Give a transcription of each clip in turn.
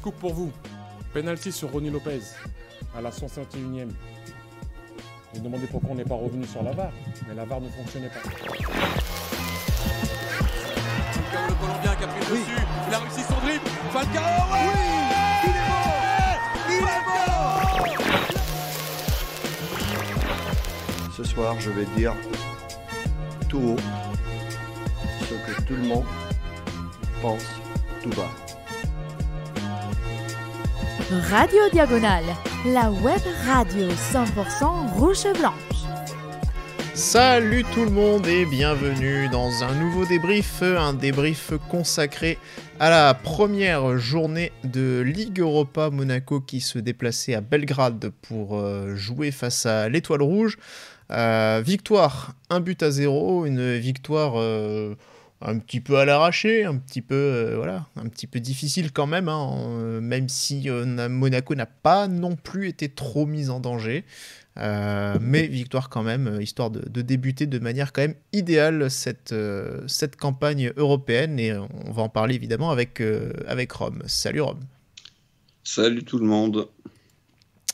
scoop pour vous. Penalty sur Ronny Lopez à la 151e. Vous demandez pourquoi on n'est pas revenu sur la VAR, mais la VAR ne fonctionnait pas. Falcao, le Colombien qui a pris le dessus, il a réussi son dribble. Falcao, ouais, il est mort. Ce soir, je vais dire tout haut ce que tout le monde pense tout bas. Radio Diagonale, la web radio 100% rouge et blanche. Salut tout le monde et bienvenue dans un nouveau débrief, un débrief consacré à la première journée de Ligue Europa. Monaco qui se déplaçait à Belgrade pour jouer face à l'Étoile Rouge. Victoire 1-0, une victoire un petit peu à l'arraché, un petit peu difficile quand même, même si Monaco n'a pas non plus été trop mise en danger. Mais victoire quand même, histoire de débuter de manière quand même idéale cette campagne européenne, et on va en parler évidemment avec Rome. Salut Rome. Salut tout le monde.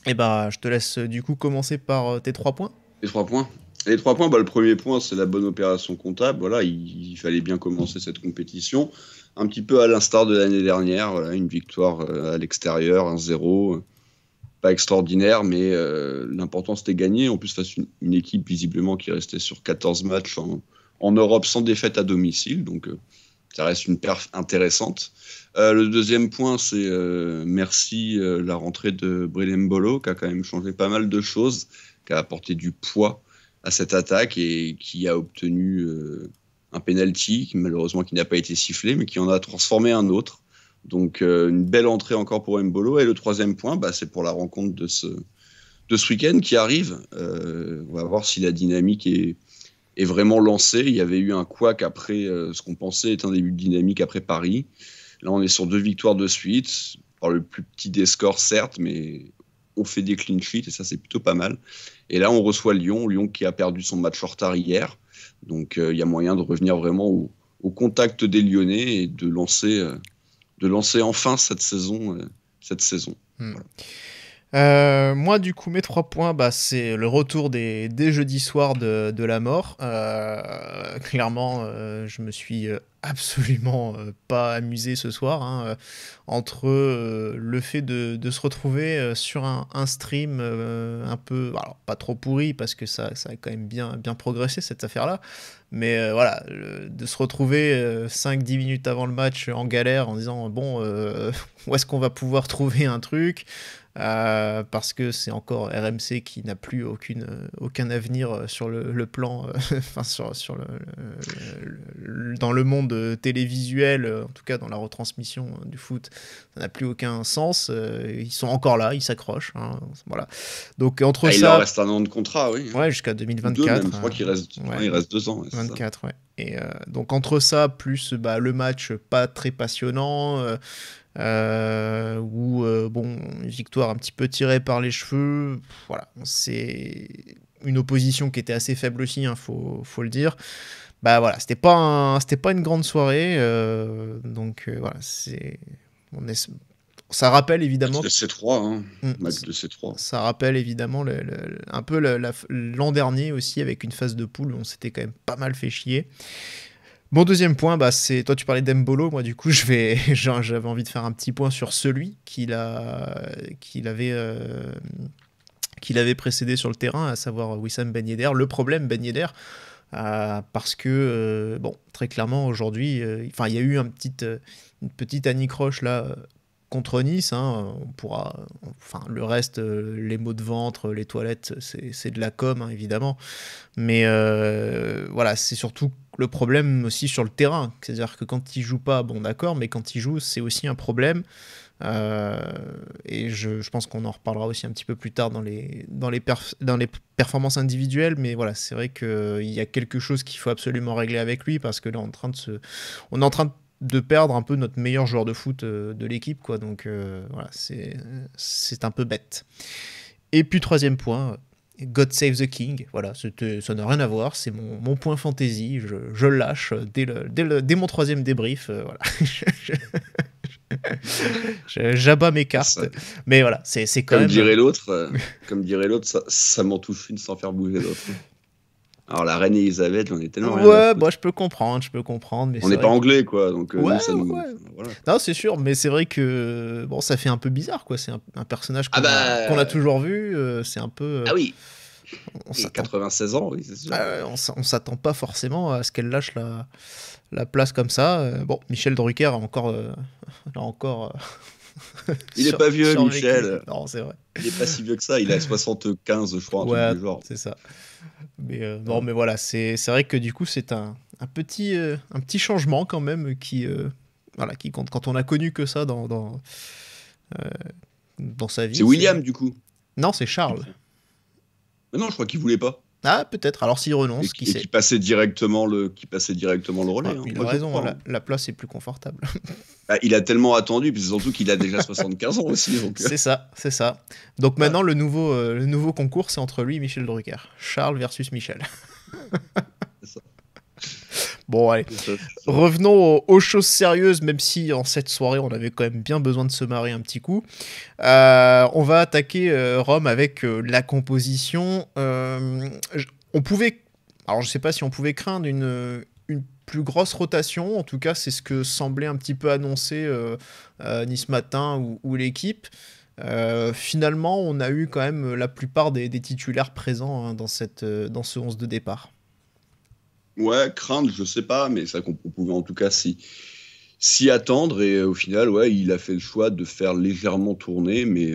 Et je te laisse du coup commencer par tes 3 points. Les 3 points. Le premier point, c'est la bonne opération comptable. Voilà, il fallait bien commencer cette compétition. Un petit peu à l'instar de l'année dernière, voilà, une victoire à l'extérieur, 1-0. Pas extraordinaire, mais l'important c'était gagner. En plus, face à une équipe visiblement qui restait sur 14 matchs en Europe sans défaite à domicile. Donc, ça reste une perf intéressante. Le deuxième point, c'est merci la rentrée de Brelem Bolo, qui a quand même changé pas mal de choses, qui a apporté du poids à cette attaque et qui a obtenu un penalty, malheureusement qui n'a pas été sifflé, mais qui en a transformé un autre. Donc une belle entrée encore pour Mbolo. Et le troisième point, c'est pour la rencontre de ce week-end qui arrive. On va voir si la dynamique est vraiment lancée. Il y avait eu un couac après ce qu'on pensait être un début de dynamique après Paris. Là, on est sur 2 victoires de suite, par le plus petit des scores certes, mais on fait des clean sheets et ça c'est plutôt pas mal. Et là, on reçoit Lyon qui a perdu son match en retard hier. Donc il y a moyen de revenir vraiment au contact des Lyonnais et de lancer enfin cette saison. Voilà. Moi, du coup, mes 3 points, c'est le retour des jeudis soirs de la mort. Clairement, je me suis absolument pas amusé ce soir, entre le fait de se retrouver sur un stream un peu, alors pas trop pourri parce que ça a quand même bien progressé cette affaire-là, mais voilà, de se retrouver 5-10 minutes avant le match en galère en disant où est-ce qu'on va pouvoir trouver un truc, parce que c'est encore RMC qui n'a plus aucun avenir sur le plan dans le monde télévisuel, en tout cas dans la retransmission du foot, ça n'a plus aucun sens. Ils sont encore là, ils s'accrochent, voilà. Donc entre ça, il leur reste un an de contrat, oui. Ouais, jusqu'à 2024. Je crois qu'il reste 2 ans. Ouais, 24, ouais. Et donc entre ça plus le match pas très passionnant, une victoire un petit peu tirée par les cheveux, voilà, c'est une opposition qui était assez faible aussi, faut le dire. Voilà, c'était pas une grande soirée, donc voilà, ça rappelle évidemment match de C3, match de C3. Ça rappelle évidemment un peu l'an dernier aussi, avec une phase de poule où on s'était quand même pas mal fait chier. Mon deuxième point, c'est, toi tu parlais d'Embolo, moi du coup j'avais envie de faire un petit point sur celui qu'il avait précédé sur le terrain, à savoir Wissam Ben Yedder. Le problème Ben Yedder, parce que très clairement aujourd'hui, il y a eu une petite anicroche là contre Nice, on pourra, le reste, les maux de ventre, les toilettes, c'est de la com, évidemment, mais voilà, c'est surtout le problème aussi sur le terrain, c'est-à-dire que quand il joue pas, d'accord, mais quand il joue, c'est aussi un problème. Et je pense qu'on en reparlera aussi un petit peu plus tard dans les performances individuelles, mais voilà, c'est vrai qu'il y a quelque chose qu'il faut absolument régler avec lui, parce que là on est en train de perdre un peu notre meilleur joueur de foot de l'équipe, quoi. Donc voilà, c'est un peu bête. Et puis troisième point, God Save the King, voilà, ça n'a rien à voir, c'est mon point fantasy, je le lâche dès mon troisième débrief, voilà. J'abats mes cartes. Ça. Mais voilà, c'est quand Comme même. dirait l'autre, ça m'en touche une sans faire bouger l'autre. Alors la reine Elisabeth, j'en ai tellement rien à Ouais, foutre. bah, je peux comprendre. Mais On c'est n'est pas vrai anglais, quoi, donc Ouais, nous, ça nous... ouais. Voilà. Non, c'est sûr, mais c'est vrai que bon, ça fait un peu bizarre, quoi. C'est un personnage Ah bah... qu'on a toujours vu. C'est un peu. Ah oui, On et s'attend 96 ans, oui, c'est sûr. on s'attend pas forcément à ce qu'elle lâche la place comme ça. Bon, Michel Drucker a encore. Là encore. Il est pas vieux, survécu. Michel. Non, c'est vrai. Il est pas si vieux que ça, il a 75, je crois, un Ouais, truc du genre. c'est ça. Mais bon, mais voilà, c'est vrai que du coup, c'est un petit changement quand même voilà, qui compte. Quand on a connu que ça dans sa vie. C'est William, du coup. Non, c'est Charles. Mais non, je crois qu'il voulait pas. Ah, peut-être. Alors s'il Et renonce, qui sait. qui passait directement le relais. Ouais, hein. il a Moi, je raison, crois, hein. la place est plus confortable. Bah, il a tellement attendu, puis surtout qu'il a déjà 75 ans aussi. Donc... C'est ça. Donc maintenant, le nouveau concours, c'est entre lui et Michel Drucker. Charles versus Michel. C'est ça. Bon, allez. C'est ça. Revenons aux choses sérieuses, même si en cette soirée, on avait quand même bien besoin de se marrer un petit coup. On va attaquer Rome avec la composition. On pouvait... Alors, je sais pas si on pouvait craindre une plus grosse rotation. En tout cas, c'est ce que semblait un petit peu annoncer Nice Matin ou l'équipe. Finalement, on a eu quand même la plupart des titulaires présents hein, dans ce 11 de départ. Ouais, craindre, je sais pas, mais ça qu'on pouvait en tout cas s'y attendre. Et au final, ouais, il a fait le choix de faire légèrement tourner, mais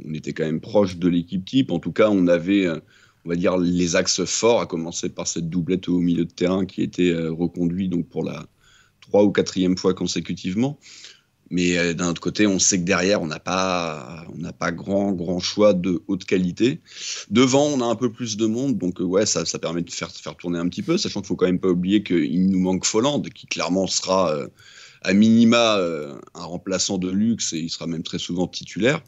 on était quand même proche de l'équipe type. En tout cas, on avait, on va dire, les axes forts, à commencer par cette doublette au milieu de terrain qui était reconduit donc pour la 3e ou 4e fois consécutivement. Mais d'un autre côté, on sait que derrière, on n'a pas grand choix de haute qualité. Devant, on a un peu plus de monde, donc ouais, ça permet de faire tourner un petit peu, sachant qu'il ne faut quand même pas oublier qu'il nous manque Folland, qui clairement sera à minima un remplaçant de luxe, et il sera même très souvent titulaire.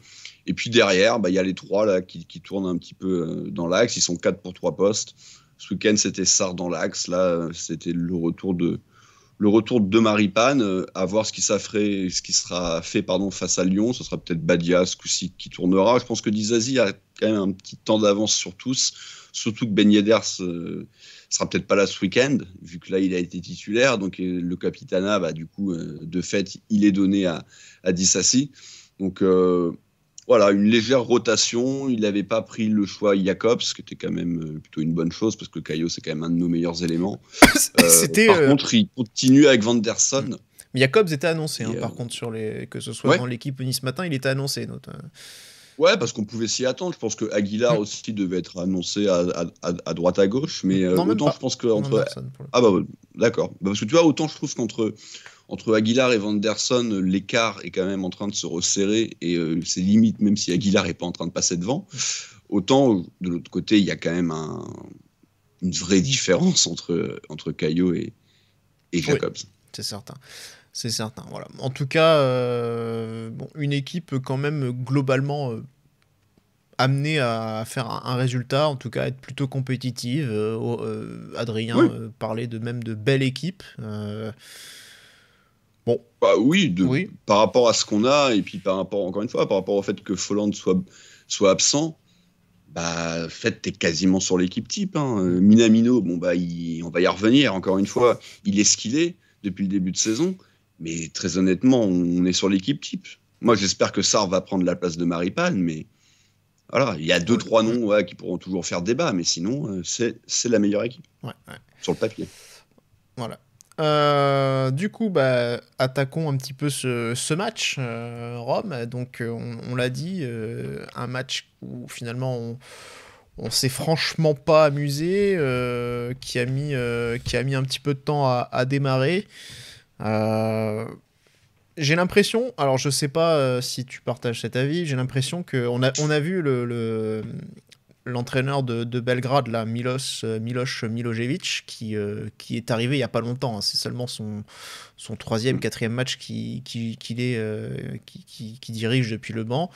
Et puis derrière, il y a les trois là, qui tournent un petit peu dans l'axe, ils sont 4 pour 3 postes. Ce week-end, c'était Sarr dans l'axe, là, c'était le retour de Maripane, à voir ce qui sera fait face à Lyon. Ce sera peut-être Badia ce coup-ci qui tournera. Je pense que Dizazi a quand même un petit temps d'avance sur tous, surtout que Ben Yedder sera peut-être pas là ce week-end, vu que là il a été titulaire, donc le capitana, du coup, de fait, il est donné à Disasi. Donc voilà, une légère rotation. Il n'avait pas pris le choix Jacobs, ce qui était quand même plutôt une bonne chose, parce que Caio, c'est quand même un de nos meilleurs éléments. Par contre, il continue avec Vanderson. Jacobs était annoncé, par contre, que ce soit dans l'équipe Nice Matin, il était annoncé. Ouais, parce qu'on pouvait s'y attendre. Je pense que Aguilar aussi devait être annoncé à droite à gauche, mais non, autant je pense que d'accord. Parce que tu vois, autant je trouve qu'entre Aguilar et Vanderson, l'écart est quand même en train de se resserrer et c'est limite même si Aguilar est pas en train de passer devant. Autant de l'autre côté, il y a quand même une vraie différence entre Caio et Jacobs. Oui, c'est certain. Voilà. En tout cas, une équipe quand même globalement amenée à faire un résultat, en tout cas être plutôt compétitive. Adrien parlait même de belle équipe. Bon. Oui. Par rapport à ce qu'on a et puis encore une fois, par rapport au fait que Folland soit absent. En fait, t'es quasiment sur l'équipe type. Hein. Minamino, on va y revenir encore une fois. Il est ce qu'il est depuis le début de saison. Mais très honnêtement, on est sur l'équipe type. Moi, j'espère que Sarr va prendre la place de Maripane, mais voilà, il y a 2-3 noms qui pourront toujours faire débat, mais sinon, c'est la meilleure équipe sur le papier. Voilà. Du coup, attaquons un petit peu ce match, Rome. Donc, on l'a dit, un match où finalement on s'est franchement pas amusé, qui a mis un petit peu de temps à démarrer. J'ai l'impression, alors je sais pas si tu partages cet avis, j'ai l'impression qu'on a vu l'entraîneur de Belgrade, là, Miloš Milošević, qui est arrivé il n'y a pas longtemps. Hein. C'est seulement son 3e, 4e match qu'il dirige depuis le banc,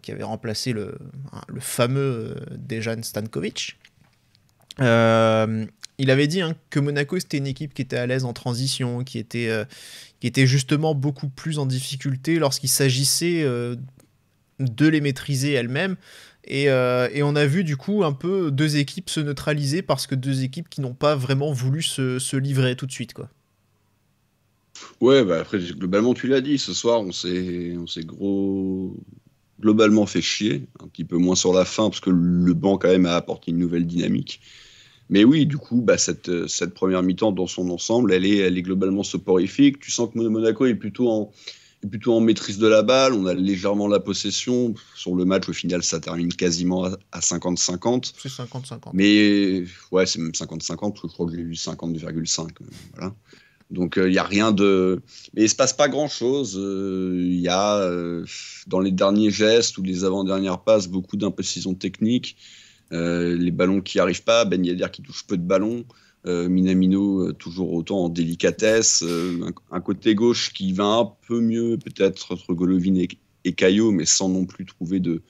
qui avait remplacé le fameux Dejan Stanković. Il avait dit que Monaco, c'était une équipe qui était à l'aise en transition, qui était justement beaucoup plus en difficulté lorsqu'il s'agissait de les maîtriser elles-mêmes. Et on a vu du coup un peu deux équipes se neutraliser parce que deux équipes qui n'ont pas vraiment voulu se livrer tout de suite, quoi. Ouais, bah après, globalement, tu l'as dit, ce soir, on s'est globalement fait chier, un petit peu moins sur la fin, parce que le banc, quand même, a apporté une nouvelle dynamique. Mais oui, du coup, bah, cette première mi-temps, dans son ensemble, elle est globalement soporifique. Tu sens que Monaco est plutôt en maîtrise de la balle, on a légèrement la possession. Sur le match, au final, ça termine quasiment à 50-50. C'est 50-50. Mais ouais, c'est même 50-50, je crois que j'ai eu 50,5. Voilà. Donc il n'y a rien de... Mais il ne se passe pas grand-chose. Il y a, dans les derniers gestes ou les avant-dernières passes, beaucoup d'imprécisions techniques. Les ballons qui n'arrivent pas, Ben Yedder qui touche peu de ballons. Minamino toujours autant en délicatesse, un côté gauche qui va un peu mieux peut-être entre Golovin et Caillot, mais sans non plus trouver de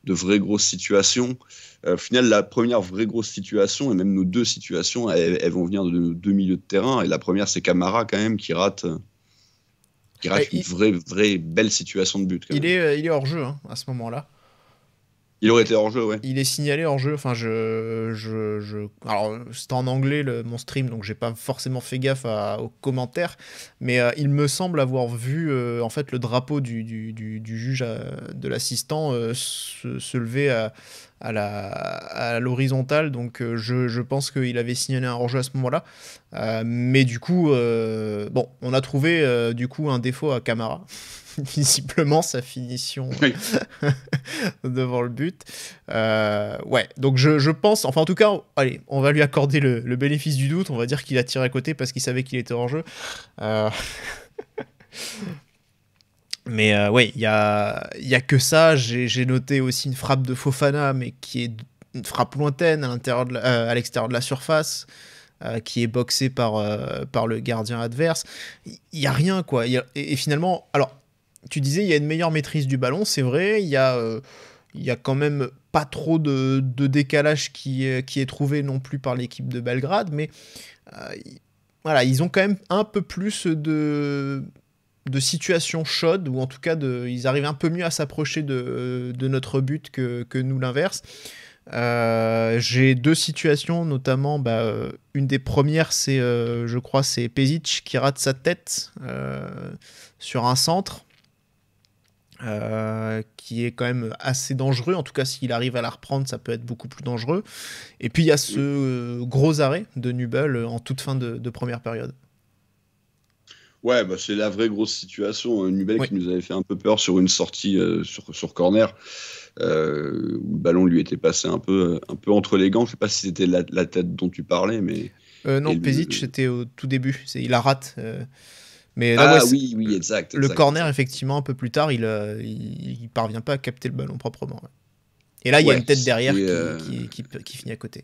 vraies grosses situations. Au final, la première vraie grosse situation, et même nos deux situations, elles vont venir de nos deux milieux de terrain, et la première c'est Camara quand même qui rate une vraie belle situation de but quand même. Il est hors jeu à ce moment-là. Il aurait été hors jeu, ouais. Il est signalé hors jeu. Enfin, alors, c'était en anglais mon stream, donc j'ai pas forcément fait gaffe aux commentaires. Mais il me semble avoir vu en fait le drapeau du juge de l'assistant se lever à l'horizontale. Donc je pense qu'il avait signalé un hors-jeu à ce moment-là. Mais du coup, on a trouvé du coup un défaut à Camara. Visiblement sa finition devant le but. Ouais, donc je pense, enfin en tout cas, allez, on va lui accorder le bénéfice du doute, on va dire qu'il a tiré à côté parce qu'il savait qu'il était hors jeu. Mais ouais, il y a que ça. J'ai noté aussi une frappe de Fofana, mais qui est une frappe lointaine à l'extérieur de la surface. Qui est boxé par le gardien adverse. Il n'y a rien, quoi. Et finalement, alors, tu disais, il y a une meilleure maîtrise du ballon, c'est vrai. Il y a quand même pas trop de décalage qui est trouvé non plus par l'équipe de Belgrade, mais voilà, ils ont quand même un peu plus de situations chaudes, ou en tout cas, ils arrivent un peu mieux à s'approcher de notre but que nous l'inverse. J'ai deux situations, notamment une des premières, c'est je crois c'est Pezic qui rate sa tête sur un centre qui est quand même assez dangereux. En tout cas, s'il arrive à la reprendre, ça peut être beaucoup plus dangereux. Et puis il y a ce gros arrêt de Nubel en toute fin de première période. Ouais, c'est la vraie grosse situation. Nubel qui nous avait fait un peu peur sur une sortie sur corner, où le ballon lui était passé un peu entre les gants. Je sais pas si c'était la tête dont tu parlais, mais... non, Pezic, c'était au tout début. Il la rate. Mais là, oui, exact. Le corner, effectivement, un peu plus tard, il parvient pas à capter le ballon proprement. Ouais. Et là, il y a une tête derrière qui finit à côté.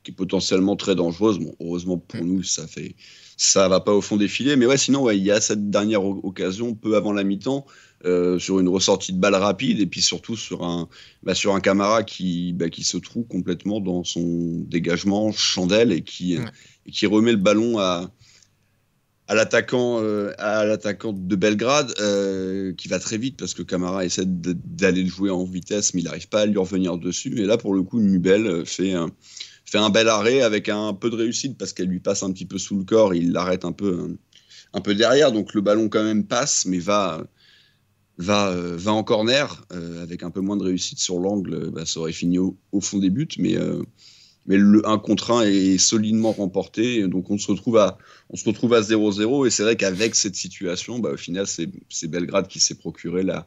Qui est potentiellement très dangereuse. Bon, heureusement pour nous, ça va pas au fond des filets. Mais sinon, il y a cette dernière occasion, peu avant la mi-temps, sur une ressortie de balle rapide, et puis surtout sur un Camara qui se trouve complètement dans son dégagement chandelle et qui remet le ballon à l'attaquant de Belgrade, qui va très vite parce que Camara essaie d'aller le jouer en vitesse, mais il n'arrive pas à lui revenir dessus. Et là, pour le coup, Nubel fait un bel arrêt avec un peu de réussite parce qu'elle lui passe un petit peu sous le corps. Il l'arrête un peu derrière, donc le ballon quand même passe, mais va en corner avec un peu moins de réussite sur l'angle. Ça aurait fini au fond des buts, mais le 1 contre 1 est solidement remporté, donc on se retrouve à 0-0, et c'est vrai qu'avec cette situation, au final, c'est Belgrade qui s'est procuré la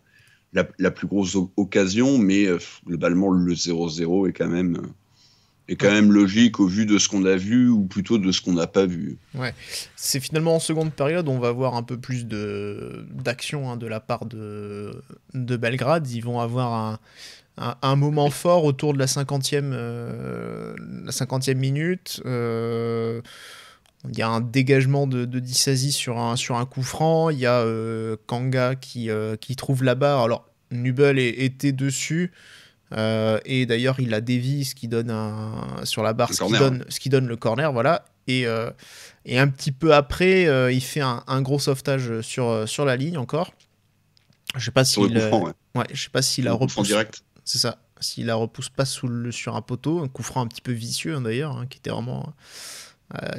plus grosse occasion, mais globalement, le 0-0 est quand même logique au vu de ce qu'on a vu, ou plutôt de ce qu'on n'a pas vu. Ouais, c'est finalement en seconde période, on va voir un peu plus d'action de la part de Belgrade. Ils vont avoir un moment fort autour de la 50e minute. Il y a un dégagement de Disasi sur un coup franc. Il y a Kanga qui trouve la barre. Alors, Nubel était dessus. Et d'ailleurs, il a dévié ce qui donne sur la barre, ce qui donne le corner, voilà. Et un petit peu après, il fait un gros sauvetage sur la ligne encore. Je sais pas s'il je sais pas s'il la repousse direct. C'est ça. S'il la repousse pas sur un poteau, un coup franc un petit peu vicieux d'ailleurs, qui était vraiment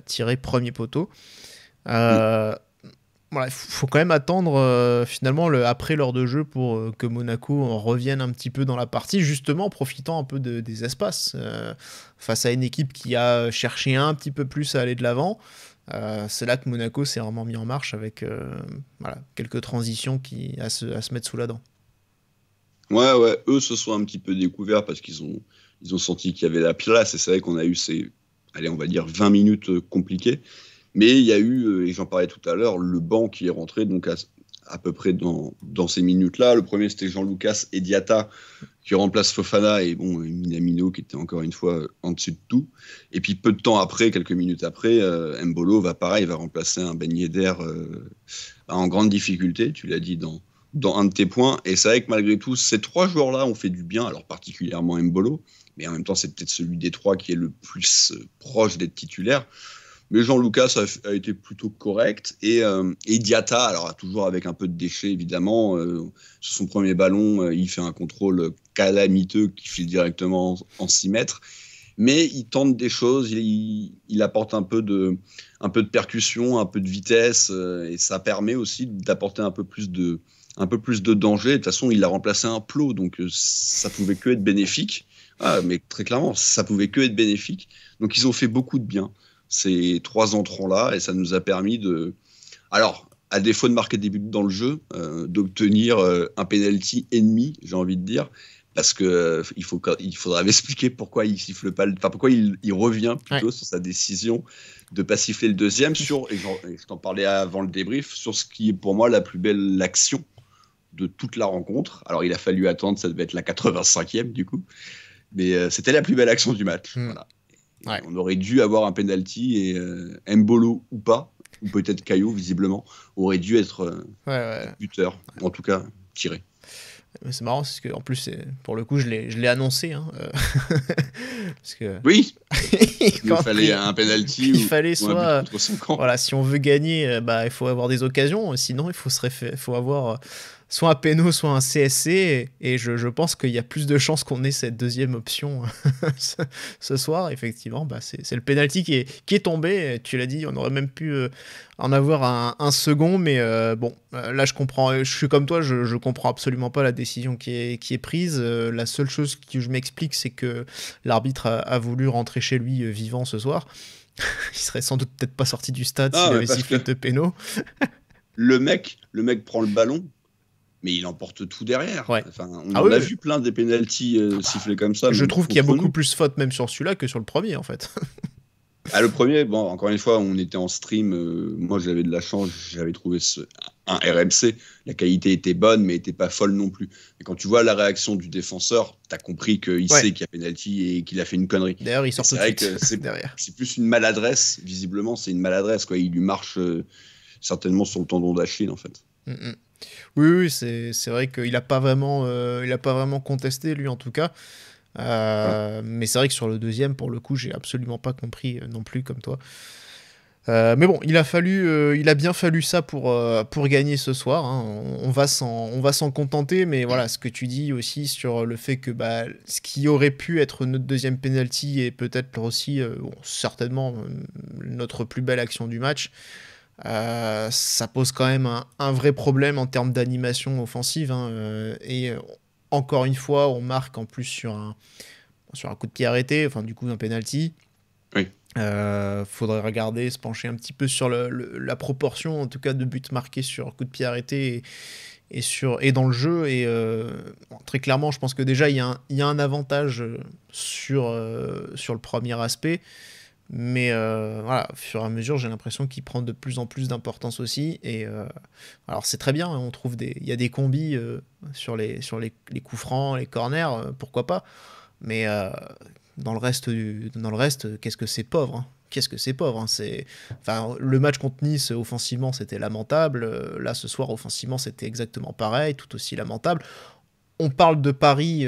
tiré premier poteau. Voilà, il faut quand même attendre finalement après l'heure de jeu pour que Monaco revienne un petit peu dans la partie, justement en profitant un peu des espaces face à une équipe qui a cherché un petit peu plus à aller de l'avant. C'est là que Monaco s'est vraiment mis en marche avec quelques transitions à se mettre sous la dent. Ouais, eux se sont un petit peu découverts parce qu'ils ont senti qu'il y avait la place, et c'est vrai qu'on a eu on va dire 20 minutes compliquées. Mais il y a eu, et j'en parlais tout à l'heure, le banc qui est rentré donc à peu près dans ces minutes-là. Le premier, c'était Jean-Lucas et Diatta qui remplace Fofana, et Minamino qui était encore une fois en dessus de tout. Et puis peu de temps après, quelques minutes après, Mbolo va remplacer un Ben Yedder en grande difficulté, tu l'as dit dans un de tes points. Et c'est vrai que malgré tout, ces trois joueurs-là ont fait du bien, alors particulièrement Mbolo, mais en même temps, c'est peut-être celui des trois qui est le plus proche d'être titulaire. Mais Jean-Lucas a été plutôt correct. Et Diatta, alors toujours avec un peu de déchet, évidemment. Sur son premier ballon, il fait un contrôle calamiteux qui file directement en 6 mètres. Mais il tente des choses, il apporte un peu de percussion, un peu de vitesse. Et ça permet aussi d'apporter un peu plus de danger. De toute façon, il a remplacé un plot, donc ça pouvait que être bénéfique. Mais très clairement, ça pouvait que être bénéfique. Donc ils ont fait beaucoup de bien, ces 3 entrants-là, et ça nous a permis alors, à défaut de marquer des buts dans le jeu, d'obtenir un penalty ennemi, j'ai envie de dire, parce que il faudra m'expliquer pourquoi il siffle pas, pourquoi il revient plutôt sur sa décision de pas siffler le deuxième, et je t'en parlais avant le débrief, sur ce qui est pour moi la plus belle action de toute la rencontre. Alors il a fallu attendre, ça devait être la 85e du coup, mais c'était la plus belle action du match. Voilà. Ouais. On aurait dû avoir un penalty, et Mbolo ou pas, ou peut-être Caillou visiblement, aurait dû être buteur, en tout cas tiré. Mais c'est marrant parce que en plus pour le coup je l'ai annoncé parce que oui il fallait un penalty, il fallait soit voilà, si on veut gagner il faut avoir des occasions, sinon il faut avoir soit un péno, soit un CSC, et je pense qu'il y a plus de chances qu'on ait cette deuxième option ce soir. Effectivement, c'est le penalty qui est tombé. Tu l'as dit, on aurait même pu en avoir un second, mais là je comprends. Je suis comme toi, je comprends absolument pas la décision qui est prise. La seule chose que je m'explique, c'est que l'arbitre a voulu rentrer chez lui vivant ce soir. Il serait sans doute peut-être pas sorti du stade s'il avait sifflé de péno. le mec prend le ballon, mais il emporte tout derrière. Ouais. Enfin, on a vu plein des pénaltys sifflés comme ça. Je trouve qu'il y a beaucoup plus faute même sur celui-là que sur le premier, en fait. Le premier, encore une fois, on était en stream. Moi, j'avais de la chance. J'avais trouvé un RMC. La qualité était bonne, mais n'était pas folle non plus. Et quand tu vois la réaction du défenseur, tu as compris qu'il sait qu'il y a pénalty et qu'il a fait une connerie. D'ailleurs, il sort tout de suite. C'est vrai que c'est plus une maladresse. Visiblement, c'est une maladresse, quoi. Il lui marche certainement sur le tendon d'Achille, en fait. Mm-hmm. Oui, c'est vrai qu'il n'a pas vraiment contesté, lui, en tout cas. Mais c'est vrai que sur le deuxième, pour le coup, j'ai absolument pas compris non plus, comme toi. Mais bon, il a bien fallu ça pour gagner ce soir. On va s'en contenter, mais voilà, ce que tu dis aussi sur le fait que ce qui aurait pu être notre deuxième penalty et peut-être aussi, certainement, notre plus belle action du match. Ça pose quand même un vrai problème en termes d'animation offensive, et encore une fois on marque en plus sur un coup de pied arrêté, enfin du coup un penalty. Oui. Faudrait regarder, se pencher un petit peu sur la proportion en tout cas de buts marqués sur coup de pied arrêté et dans le jeu, et très clairement je pense que déjà il y a un avantage sur le premier aspect. Mais voilà, au fur et à mesure, j'ai l'impression qu'il prend de plus en plus d'importance aussi. Et alors c'est très bien, on trouve il y a des combis sur les coups francs, les corners, pourquoi pas. Mais dans le reste, qu'est-ce que c'est pauvre, Qu'est-ce que c'est pauvre, le match contre Nice, offensivement, c'était lamentable. Là, ce soir, offensivement, c'était exactement pareil, tout aussi lamentable. on parle de Paris,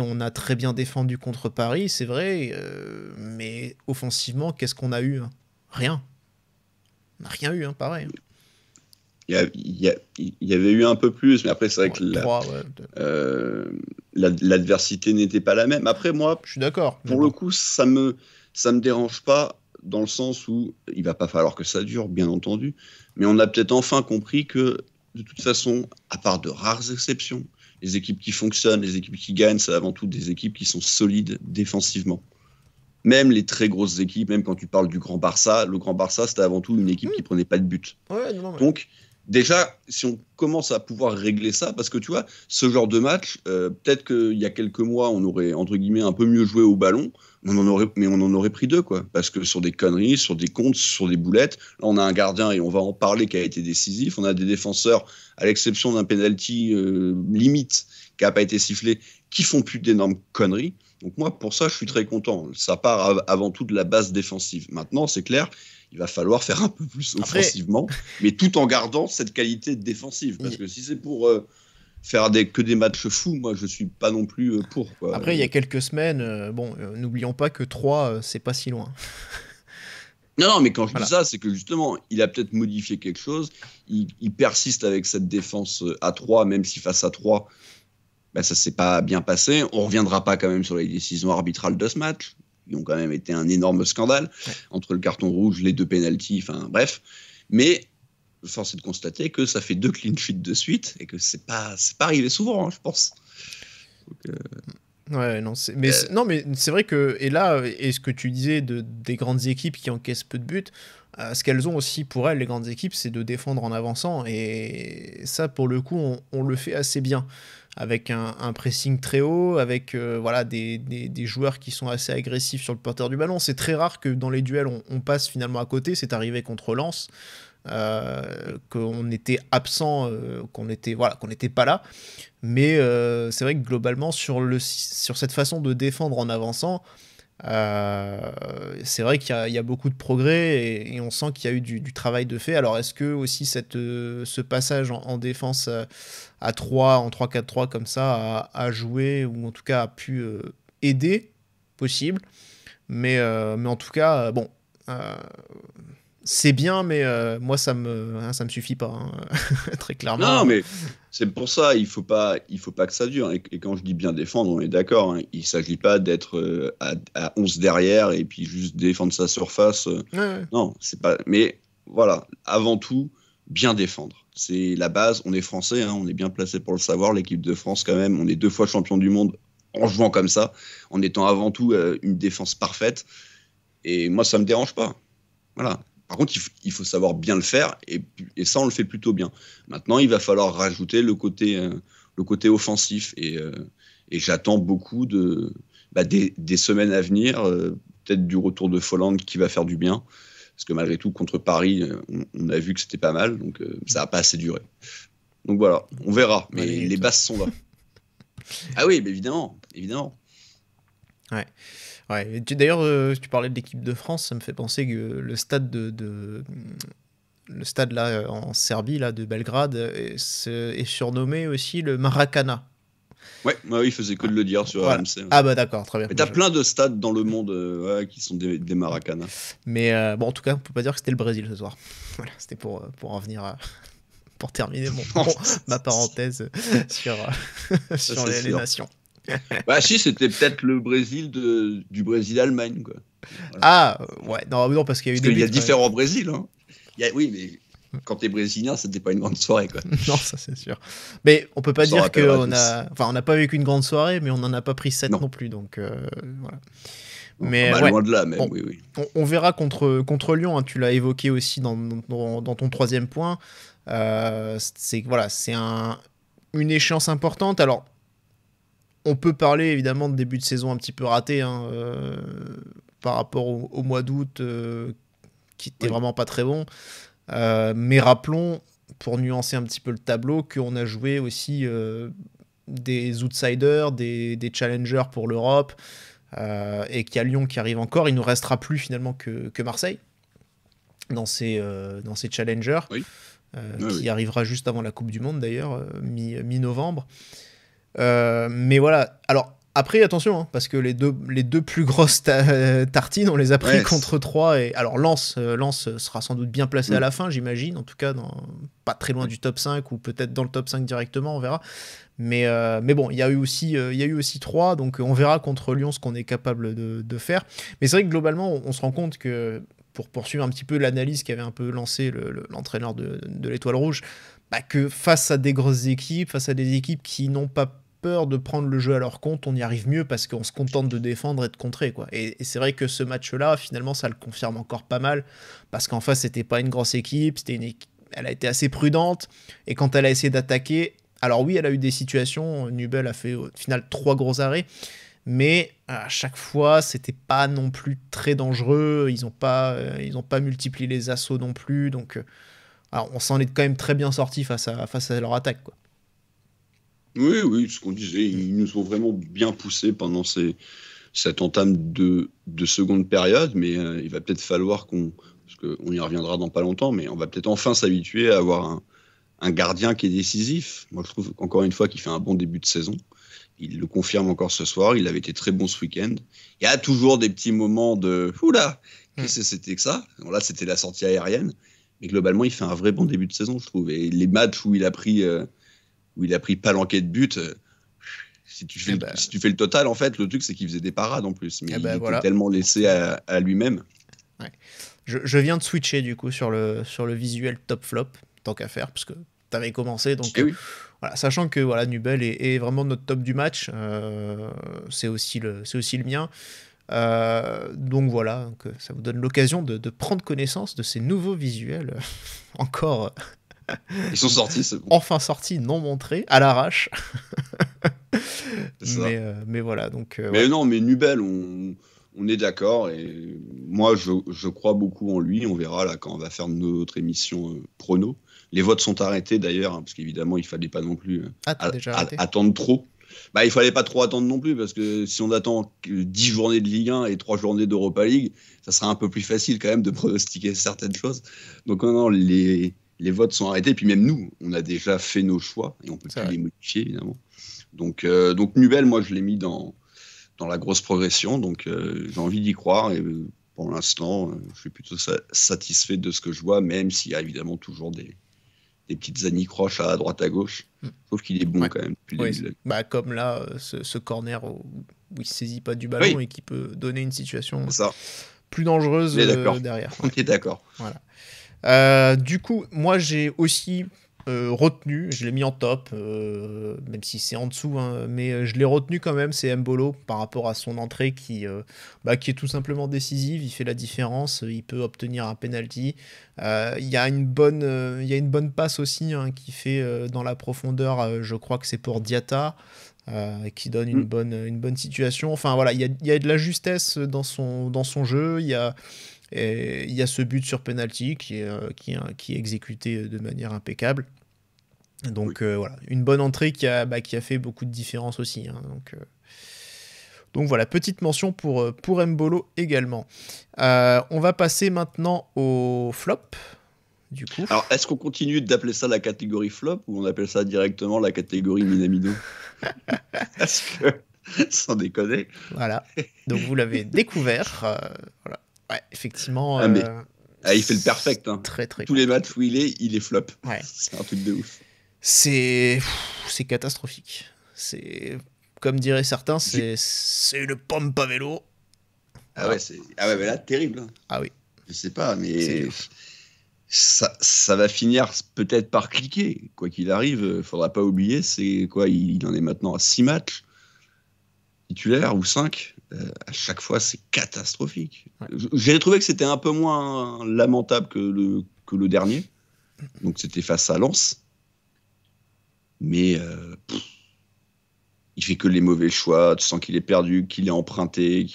on a très bien défendu contre Paris, c'est vrai, mais offensivement, qu'est-ce qu'on a eu? Rien. On n'a rien eu, pareil. Il y avait eu un peu plus, mais après, c'est vrai que l'adversité n'était pas la même. Après, moi, je suis d'accord. Pour le coup, ça me dérange pas dans le sens où il va pas falloir que ça dure, bien entendu, mais on a peut-être enfin compris que de toute façon, à part de rares exceptions, les équipes qui fonctionnent, les équipes qui gagnent, c'est avant tout des équipes qui sont solides défensivement. Même les très grosses équipes, même quand tu parles du Grand Barça, le Grand Barça, c'était avant tout une équipe qui prenait pas de but. Ouais, non. Donc, déjà, si on commence à pouvoir régler ça, parce que tu vois, ce genre de match, peut-être qu'il y a quelques mois, on aurait, entre guillemets, un peu mieux joué au ballon, mais on en aurait pris 2, quoi. Parce que sur des conneries, sur des contres, sur des boulettes, là, on a un gardien, et on va en parler, qui a été décisif. On a des défenseurs, à l'exception d'un penalty limite, qui n'a pas été sifflé, qui font plus d'énormes conneries. Donc moi, pour ça, je suis très content. Ça part avant tout de la base défensive. Maintenant, c'est clair, il va falloir faire un peu plus offensivement, mais tout en gardant cette qualité défensive. Parce que si c'est pour faire que des matchs fous, moi, je suis pas non plus pour. Quoi. Après, il y a quelques semaines, n'oublions pas que 3, c'est pas si loin. Non, mais quand je dis ça, c'est que justement, il a peut-être modifié quelque chose. Il persiste avec cette défense à 3, même si face à 3, ça s'est pas bien passé. On reviendra pas quand même sur les décisions arbitrales de ce match. Ils ont quand même été un énorme scandale entre le carton rouge, les 2 pénaltys, enfin bref. Mais force est de constater que ça fait 2 clean sheets de suite et que c'est pas arrivé souvent, je pense. Donc, ouais, non, mais c'est vrai que, et là, et ce que tu disais des grandes équipes qui encaissent peu de buts, ce qu'elles ont aussi pour elles, les grandes équipes, c'est de défendre en avançant, et ça, pour le coup, on le fait assez bien, avec un pressing très haut, avec des joueurs qui sont assez agressifs sur le porteur du ballon. C'est très rare que dans les duels, on passe finalement à côté. C'est arrivé contre Lens, qu'on était absent, qu'on n'était pas là. Mais c'est vrai que globalement, sur cette façon de défendre en avançant, c'est vrai qu'il y a beaucoup de progrès et on sent qu'il y a eu du travail de fait. Alors est-ce que aussi ce passage en défense à 3, en 3-4-3 comme ça a joué, ou en tout cas a pu aider, possible, mais en tout cas bon, c'est bien, mais moi ça me suffit pas, très clairement. Non, mais c'est pour ça, il faut pas que ça dure. Et quand je dis bien défendre, on est d'accord, hein, il s'agit pas d'être à 11 derrière et puis juste défendre sa surface. Ouais. Non, c'est pas. Mais voilà, avant tout, bien défendre. C'est la base. On est français, hein, on est bien placé pour le savoir. L'équipe de France, quand même, on est 2 fois champion du monde en jouant comme ça, en étant avant tout une défense parfaite. Et moi, ça me dérange pas. Voilà. Par contre, il faut savoir bien le faire, et ça, on le fait plutôt bien. Maintenant, il va falloir rajouter le côté offensif, et j'attends beaucoup des semaines à venir, peut-être du retour de Folland qui va faire du bien, parce que malgré tout, contre Paris, on a vu que c'était pas mal, donc ça n'a pas assez duré. Donc voilà, on verra, mais les bases sont là. Ah oui, mais évidemment. Ouais. Ouais. D'ailleurs, tu parlais de l'équipe de France, ça me fait penser que le stade le stade là en Serbie là de Belgrade est surnommé aussi le Maracana. Ouais, il faisait que de le dire sur RMC. Ah bah d'accord, très bien. Mais t'as plein de stades dans le monde qui sont des Maracana. Mais bon, en tout cas, on peut pas dire que c'était le Brésil ce soir. Voilà, c'était pour en venir pour terminer ma parenthèse sur les nations. Bah si, c'était peut-être le Brésil du Brésil-Allemagne, quoi. Voilà. Ah ouais, non, parce qu'il y a eu parce qu'il y a différents Brésil, hein. Oui, mais quand t'es brésilien, c'était pas une grande soirée, quoi. Non, ça c'est sûr. Mais on peut pas dire qu'on on n'a pas vécu une grande soirée, mais on n'en a pas pris 7 non plus, donc voilà. Mais loin de là, même. Oui. On verra contre Lyon, hein, tu l'as évoqué aussi dans ton 3e point. C'est une échéance importante. Alors, on peut parler évidemment de début de saison un petit peu raté, hein, par rapport au mois d'août, qui était vraiment pas très bon. Mais rappelons, pour nuancer un petit peu le tableau, qu'on a joué aussi des outsiders, des challengers pour l'Europe, et qu'il y a Lyon qui arrive encore. Il nous restera plus finalement que Marseille dans ces challengers. Oui. qui arrivera juste avant la Coupe du Monde d'ailleurs, mi-novembre. Mais voilà, alors après attention, hein, parce que les deux plus grosses tartines, on les a pris contre 3. Et alors Lens sera sans doute bien placé à la fin, j'imagine, en tout cas pas très loin du top 5 ou peut-être dans le top 5 directement, on verra. Mais bon, il y a eu aussi 3, donc on verra contre Lyon ce qu'on est capable de faire. Mais c'est vrai que globalement, on se rend compte que, pour poursuivre un petit peu l'analyse qu'avait un peu lancé l'entraîneur de l'Étoile Rouge, que face à des grosses équipes, face à des équipes qui n'ont pas peur de prendre le jeu à leur compte, on y arrive mieux parce qu'on se contente de défendre et de contrer, quoi. Et c'est vrai que ce match-là, finalement, ça le confirme encore pas mal, parce qu'en face, c'était pas une grosse équipe, elle a été assez prudente, et quand elle a essayé d'attaquer, alors oui, elle a eu des situations, Nubel a fait au final 3 gros arrêts, mais à chaque fois, c'était pas non plus très dangereux, ils ont pas multiplié les assauts non plus, donc alors, on s'en est quand même très bien sorti face à leur attaque, quoi. Oui, ce qu'on disait, ils nous ont vraiment bien poussé pendant cette entame de seconde période, mais il va peut-être falloir parce qu'on y reviendra dans pas longtemps, mais on va peut-être enfin s'habituer à avoir un gardien qui est décisif. Moi, je trouve encore une fois qu'il fait un bon début de saison. Il le confirme encore ce soir, il avait été très bon ce week-end. Il y a toujours des petits moments de « Oula, qu'est-ce que c'était que ça ?» Bon, là, c'était la sortie aérienne, mais globalement, il fait un vrai bon début de saison, je trouve. Et les matchs où il a pris palanquet de buts, si tu fais le total, en fait, le truc, c'est qu'il faisait des parades en plus. Mais il était tellement laissé à lui-même. Ouais. Je viens de switcher, du coup, sur le visuel top-flop, tant qu'à faire, parce que tu avais commencé, donc... Voilà, sachant que Nubel est vraiment notre top du match, c'est aussi le mien. Donc voilà, ça vous donne l'occasion de prendre connaissance de ces nouveaux visuels encore... Ils sont sortis, c'est bon. Enfin sortis, non montrés, à l'arrache. Mais voilà, donc... mais non, mais Nubel, on est d'accord, et moi, je crois beaucoup en lui. On verra là quand on va faire notre émission prono. Les votes sont arrêtés d'ailleurs, hein, parce qu'évidemment, il ne fallait pas non plus attendre trop. Il ne fallait pas trop attendre non plus, parce que si on attend 10 journées de Ligue 1 et 3 journées d'Europa League, ça sera un peu plus facile quand même de pronostiquer certaines choses. Donc non, les votes sont arrêtés, puis même nous, on a déjà fait nos choix, et on ne peut plus les modifier, évidemment. Donc Nubel, moi, je l'ai mis dans la grosse progression, donc j'ai envie d'y croire, et pour l'instant, je suis plutôt satisfait de ce que je vois, même s'il y a évidemment toujours des petites anicroches à droite à gauche. Je trouve qu'il est bon quand même. Comme là, ce corner où il ne saisit pas du ballon et qui peut donner une situation plus dangereuse derrière. On est d'accord. Voilà. Du coup, moi j'ai aussi retenu, je l'ai mis en top, même si c'est en dessous, hein, mais je l'ai retenu quand même, c'est Embolo, par rapport à son entrée qui est tout simplement décisive, il fait la différence, il peut obtenir un penalty. Il y a une bonne passe aussi, hein, qui fait dans la profondeur, je crois que c'est pour Diatta, qui donne une bonne situation. Enfin voilà, il y a de la justesse dans son jeu, il y a ce but sur penalty qui est exécuté de manière impeccable. Donc voilà, une bonne entrée qui a fait beaucoup de différence aussi, hein. Donc voilà, petite mention pour Embolo également. On va passer maintenant au flop, du coup. Alors, est-ce qu'on continue d'appeler ça la catégorie flop, ou on appelle ça directement la catégorie Minamino? Parce que, sans déconner. Voilà, donc vous l'avez découvert. Voilà. Ouais, effectivement. Il fait le perfect. Hein. Très, très tous les matchs où il est flop. Ouais. C'est un truc de ouf. C'est catastrophique. C'est, comme diraient certains, c'est une pompe à vélo. Voilà. Mais là, terrible. Hein. Ah oui. Je sais pas, mais ça va finir peut-être par cliquer. Quoi qu'il arrive, faudra pas oublier, c'est quoi, il en est maintenant à 6 matchs titulaires ou 5. À chaque fois, c'est catastrophique. Ouais. J'ai trouvé que c'était un peu moins lamentable que le dernier. Donc, c'était face à Lens. Mais il fait que les mauvais choix. Tu sens qu'il est perdu, qu'il est emprunté,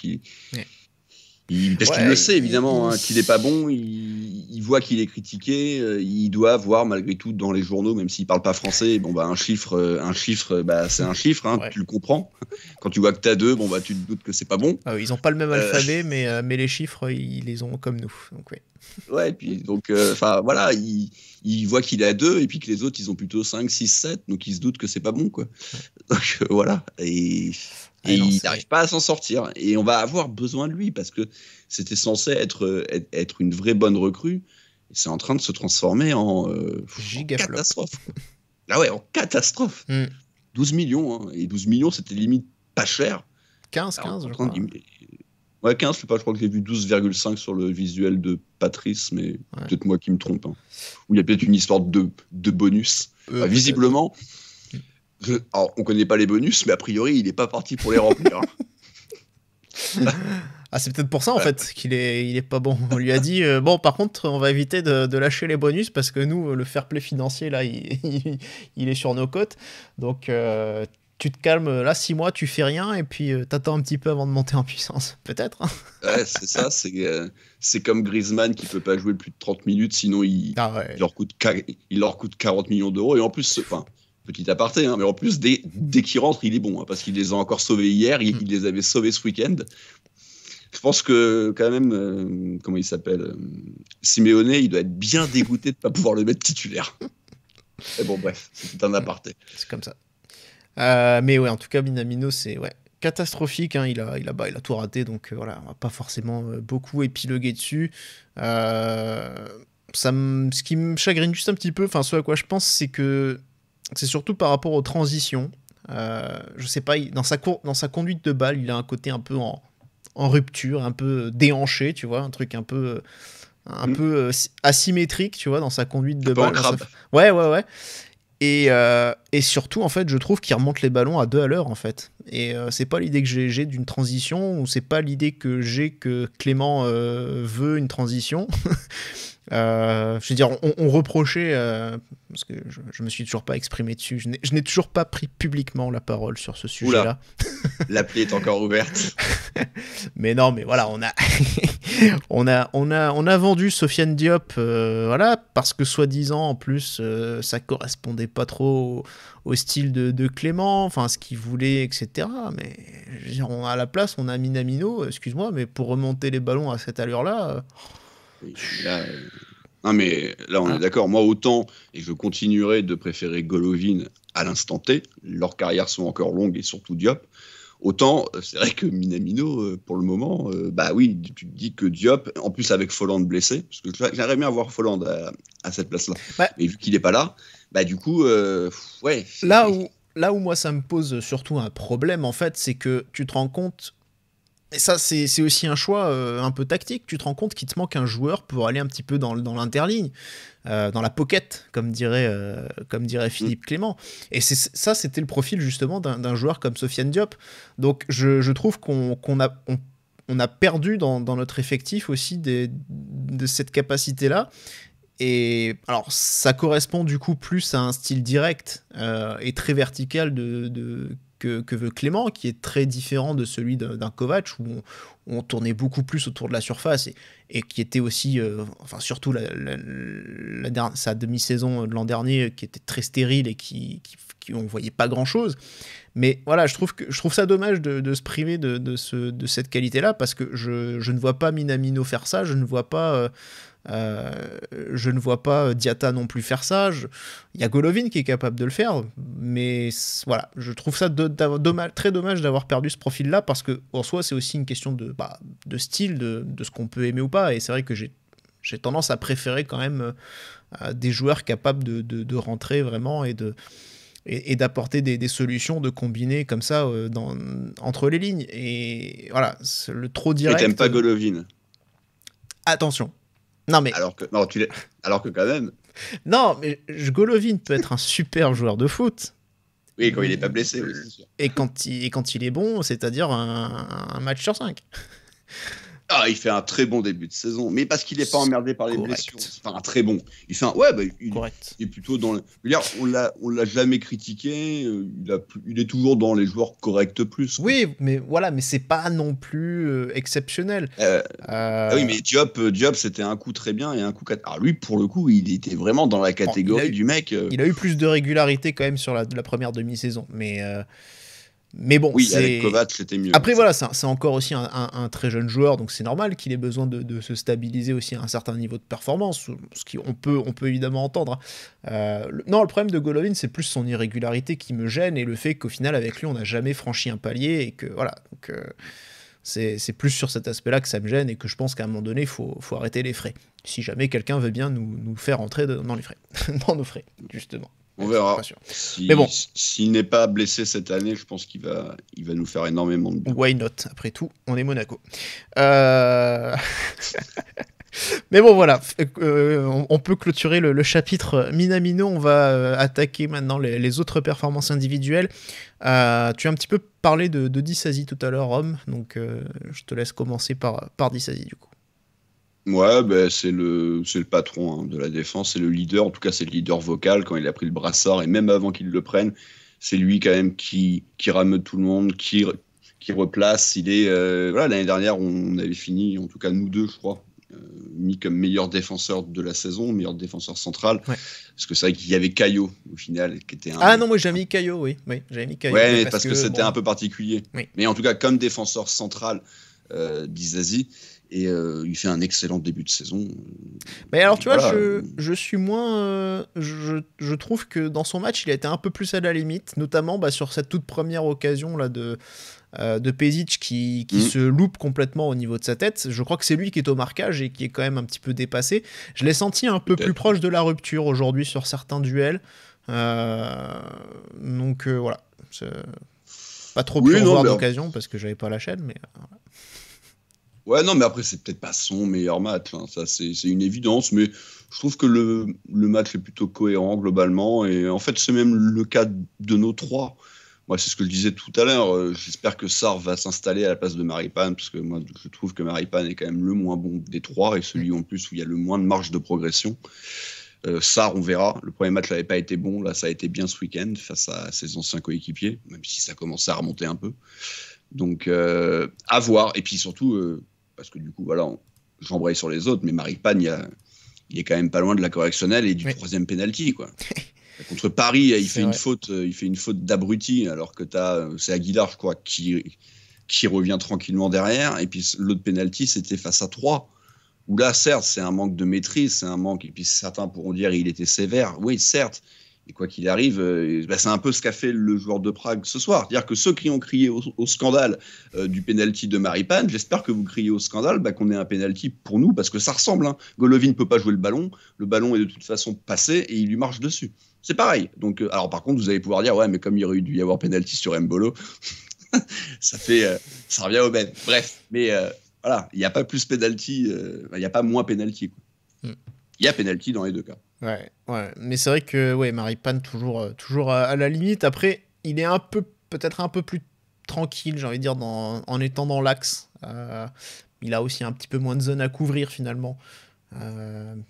parce qu'il le sait, évidemment, hein, qu'il n'est pas bon. Il il voit qu'il est critiqué, il doit voir malgré tout dans les journaux, même s'il parle pas français, bon bah un chiffre, c'est un chiffre, hein, Ouais. tu le comprends. Quand tu vois que t'as 2, bon bah tu te doutes que c'est pas bon. Ah oui, ils ont pas le même alphabet, mais les chiffres, ils les ont comme nous. Donc, oui. Ouais, et puis donc, voilà, il voit qu'il est à 2 et puis que les autres ils ont plutôt 5, 6, 7, donc il se doute que c'est pas bon, quoi. Donc voilà, et non, il c'est- n'arrive pas à s'en sortir. Et on va avoir besoin de lui parce que c'était censé être une vraie bonne recrue. Et c'est en train de se transformer en Gigaflop. catastrophe. Ah ouais, en catastrophe. 12 millions, hein, et 12 millions c'était limite pas cher. 15, Alors, 15, en je train crois. de- Ouais, 15, je sais pas, je crois que j'ai vu 12,5 sur le visuel de Patrice, mais peut-être moi qui me trompe. Hein. Ou il y a peut-être une histoire de bonus. Peut-être. Visiblement, alors, on connaît pas les bonus, mais a priori, il est pas parti pour les remplir. Ah, c'est peut-être pour ça en fait qu'il est pas bon. On lui a dit bon, par contre, on va éviter de lâcher les bonus parce que nous, le fair play financier là, il est sur nos côtes. Donc tu te calmes là, 6 mois, tu fais rien et puis t'attends un petit peu avant de monter en puissance. Peut-être. Hein. Ouais, c'est ça, c'est comme Griezmann qui peut pas jouer plus de 30 minutes, sinon il leur coûte 40 millions d'euros. Et en plus, enfin, petit aparté, hein, mais en plus, dès qu'il rentre, il est bon, hein, parce qu'il les a encore sauvés hier, il les avait sauvés ce week-end. Je pense que quand même, comment il s'appelle, Simeone, il doit être bien dégoûté de ne pas pouvoir le mettre titulaire. Mais bon, bref, c'est un aparté. C'est comme ça. Mais ouais, en tout cas, Minamino, c'est catastrophique. Hein, il a tout raté, donc voilà, on va pas forcément beaucoup épiloguer dessus. Ce qui me chagrine juste un petit peu, enfin, ce à quoi je pense, c'est que c'est surtout par rapport aux transitions. Je sais pas, dans sa conduite de balle, il a un côté un peu en rupture, un peu déhanché, tu vois, un truc un peu asymétrique, tu vois, dans sa conduite de balle. Ouais. Et surtout, en fait, je trouve qu'il remonte les ballons à 2 à l'heure, en fait. Et c'est pas l'idée que j'ai d'une transition, ou c'est pas l'idée que j'ai que Clément veut une transition. Je veux dire, on reprochait, parce que je me suis toujours pas exprimé dessus, je n'ai toujours pas pris publiquement la parole sur ce sujet-là. La plaie est encore ouverte. Mais non, mais voilà, on a vendu Sofiane Diop, voilà, parce que soi-disant, en plus, ça correspondait pas trop au style de Clément, enfin, ce qu'il voulait, etc. Mais je veux dire, à la place, on a Minamino, excuse-moi, mais pour remonter les ballons à cette allure-là... Non, mais là, on est d'accord. Moi, autant, et je continuerai de préférer Golovin à l'instant T, leurs carrières sont encore longues et surtout Diop. Autant, c'est vrai que Minamino, pour le moment, bah oui, tu te dis que Diop, en plus avec Folland blessé, parce que j'aimerais bien avoir Folland à cette place-là, mais vu qu'il n'est pas là, bah du coup, ouais. Là où moi ça me pose surtout un problème, en fait, c'est que tu te rends compte, et ça c'est aussi un choix un peu tactique, tu te rends compte qu'il te manque un joueur pour aller un petit peu dans l'interligne, dans la pocket, comme dirait Philippe Clément. Et ça, c'était le profil justement d'un joueur comme Sofiane Diop. Donc je trouve qu'on a perdu dans notre effectif aussi de cette capacité-là. Et alors, ça correspond du coup plus à un style direct et très vertical que veut Clément, qui est très différent de celui d'un Kovac, où on tournait beaucoup plus autour de la surface et qui était aussi, enfin surtout sa demi-saison de l'an dernier, qui était très stérile et qui on voyait pas grand-chose. Mais voilà, je trouve ça dommage de se priver de cette qualité-là, parce que je ne vois pas Minamino faire ça, je ne vois pas Diatta non plus faire ça. Il y a Golovin qui est capable de le faire, mais voilà, je trouve ça très dommage d'avoir perdu ce profil-là, parce que en soi c'est aussi une question de style, de ce qu'on peut aimer ou pas. Et c'est vrai que j'ai tendance à préférer quand même des joueurs capables de rentrer vraiment et d'apporter des solutions, de combiner comme ça entre les lignes. Et voilà, le trop direct. Et t'aimes pas Golovin? Attention. Non, mais... Alors que quand même... Non, mais Golovin peut être un super joueur de foot. Oui, quand il n'est pas blessé, oui, c'est sûr. Et quand il est bon, c'est-à-dire un match sur 5. Ah, il fait un très bon début de saison, mais parce qu'il n'est pas emmerdé par les Correct. blessures. Enfin, un très bon. Il fait un... Ouais, bah, Correct. il est plutôt dans... Je veux dire, on l'a jamais critiqué. Il est toujours dans les joueurs corrects plus. Quoi. Oui, mais voilà, mais c'est pas non plus exceptionnel. Ah oui, mais Diop, c'était un coup très bien et un coup... Alors lui, pour le coup, il était vraiment dans la catégorie du mec... Il a eu plus de régularité quand même sur la première demi-saison, mais bon, oui, avec Kovac, c'était mieux. Après, voilà, c'est encore aussi un très jeune joueur, donc c'est normal qu'il ait besoin de se stabiliser aussi à un certain niveau de performance, ce qu'on peut évidemment entendre. Non, le problème de Golovin, c'est plus son irrégularité qui me gêne et le fait qu'au final, avec lui, on n'a jamais franchi un palier et que voilà. Donc, c'est plus sur cet aspect-là que ça me gêne et que je pense qu'à un moment donné, il faut arrêter les frais. Si jamais quelqu'un veut bien nous faire entrer dans les frais, dans nos frais, justement. On verra. Mais bon. S'il n'est pas blessé cette année, je pense qu'il va nous faire énormément de bien. Why not? Après tout, on est Monaco. Mais bon, voilà. On peut clôturer le chapitre Minamino. On va attaquer maintenant les autres performances individuelles. Tu as un petit peu parlé de Disasi tout à l'heure, Rome. Donc, je te laisse commencer par Disasi, du coup. Ouais, bah, c'est le patron de la défense, c'est le leader, en tout cas c'est le leader vocal quand il a pris le brassard, et même avant qu'il le prenne, c'est lui quand même qui rameute tout le monde, qui replace. Il est voilà, l'année dernière on avait fini, en tout cas nous deux je crois, mis comme meilleur défenseur de la saison, meilleur défenseur central, ouais. Parce que c'est vrai qu'il y avait Caillot au final qui était non, moi j'ai mis Caillot, oui j'avais mis Caillot. Ouais, parce que c'était un peu particulier. Oui. Mais en tout cas comme défenseur central d'Isasi. Et il fait un excellent début de saison. Mais alors, tu vois, je suis moins... je trouve que dans son match, il a été un peu plus à la limite, notamment sur cette toute première occasion là, de Pezic qui se loupe complètement au niveau de sa tête. Je crois que c'est lui qui est au marquage et qui est quand même un petit peu dépassé. Je l'ai senti un peu plus proche de la rupture aujourd'hui sur certains duels. Donc, voilà. C'est pas trop pu revoir d'occasion parce que j'avais pas la chaîne, mais... Ouais, non, mais après, c'est peut-être pas son meilleur match. Hein. Ça, c'est une évidence. Mais je trouve que le match est plutôt cohérent, globalement. Et en fait, c'est même le cas de nos trois. Moi, c'est ce que je disais tout à l'heure. J'espère que Sarr va s'installer à la place de Maripane. Parce que moi, je trouve que Maripane est quand même le moins bon des trois. Et celui, en plus, où il y a le moins de marge de progression. Sarr, on verra. Le premier match n'avait pas été bon. Là, ça a été bien ce week-end face à ses anciens coéquipiers. Même si ça commençait à remonter un peu. Donc, à voir. Et puis surtout... parce que du coup, voilà, j'embraye sur les autres, mais Maripane, il est quand même pas loin de la correctionnelle et du troisième penalty, quoi. Contre Paris, il fait une faute d'abruti, alors que c'est Aguilar, je crois, qui revient tranquillement derrière, et puis l'autre penalty, c'était face à 3, où là, certes, c'est un manque de maîtrise, c'est un manque, et puis certains pourront dire il était sévère, oui, certes, et quoi qu'il arrive, c'est un peu ce qu'a fait le joueur de Prague ce soir. C'est-à-dire que ceux qui ont crié au scandale du penalty de Maripane, j'espère que vous criez au scandale qu'on ait un penalty pour nous, parce que ça ressemble. Hein. Golovin ne peut pas jouer le ballon est de toute façon passé et il lui marche dessus. C'est pareil. Donc, alors par contre, vous allez pouvoir dire, ouais, mais comme il aurait dû y avoir penalty sur Mbolo, ça revient au même. Bref, mais voilà, il n'y a pas plus penalty, il n'y a pas moins penalty. Il y a penalty dans les deux cas. Ouais, mais c'est vrai que Maripane toujours à la limite. Après, il est peut-être un peu plus tranquille, j'ai envie de dire, en étant dans l'axe. Il a aussi un petit peu moins de zones à couvrir finalement,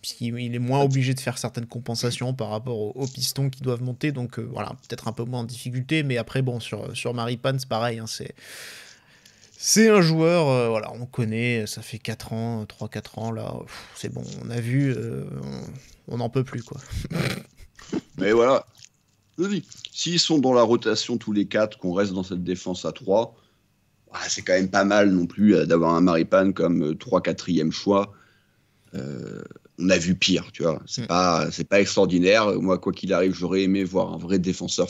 puisqu'il est moins obligé de faire certaines compensations par rapport aux pistons qui doivent monter. Donc voilà, peut-être un peu moins en difficulté. Mais après, bon, sur Maripane, c'est pareil. Hein, c'est un joueur, voilà, on connaît, ça fait 3-4 ans, là, c'est bon, on a vu, on n'en peut plus, quoi. Mais voilà, je dis, s'ils sont dans la rotation tous les 4, qu'on reste dans cette défense à 3, c'est quand même pas mal non plus d'avoir un Maripane comme 3-4e choix. On a vu pire, tu vois, c'est pas extraordinaire. Moi, quoi qu'il arrive, j'aurais aimé voir un vrai défenseur,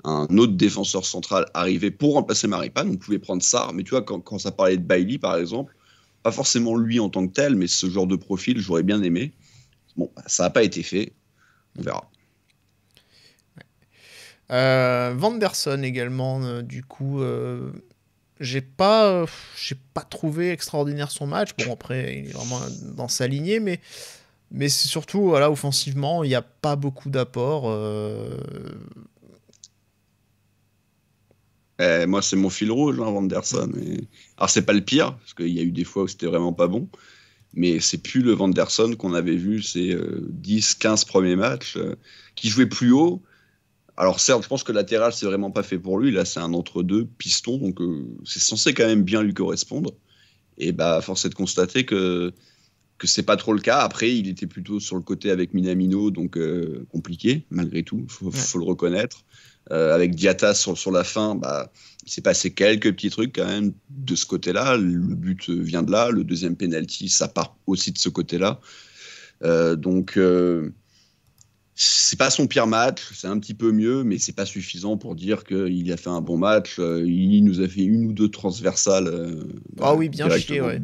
un autre défenseur central arriver pour remplacer Maripane. On pouvait prendre Sarr, mais tu vois, quand ça parlait de Bailly, par exemple, pas forcément lui en tant que tel, mais ce genre de profil, j'aurais bien aimé. Bon, ça n'a pas été fait. On verra. Vanderson également, du coup, j'ai pas trouvé extraordinaire son match. Bon, après, il est vraiment dans sa lignée, mais c'est surtout, voilà, offensivement, il n'y a pas beaucoup d'apports. Moi, c'est mon fil rouge, hein, Vanderson. Alors, c'est pas le pire, parce qu'il y a eu des fois où c'était vraiment pas bon, mais c'est plus le Vanderson qu'on avait vu ces 10-15 premiers matchs, qui jouait plus haut. Alors certes, je pense que latéral, c'est vraiment pas fait pour lui. Là, c'est un entre-deux piston, donc c'est censé quand même bien lui correspondre. Et bah, force est de constater que c'est pas trop le cas. Après, il était plutôt sur le côté avec Minamino, donc compliqué, malgré tout, faut le reconnaître. Avec Diatta sur la fin, bah, il s'est passé quelques petits trucs quand même de ce côté-là. Le but vient de là, le deuxième penalty, ça part aussi de ce côté-là. Donc... c'est pas son pire match, c'est un petit peu mieux, mais c'est pas suffisant pour dire qu'il a fait un bon match. Il nous a fait une ou deux transversales. Oui, bien chié, ouais.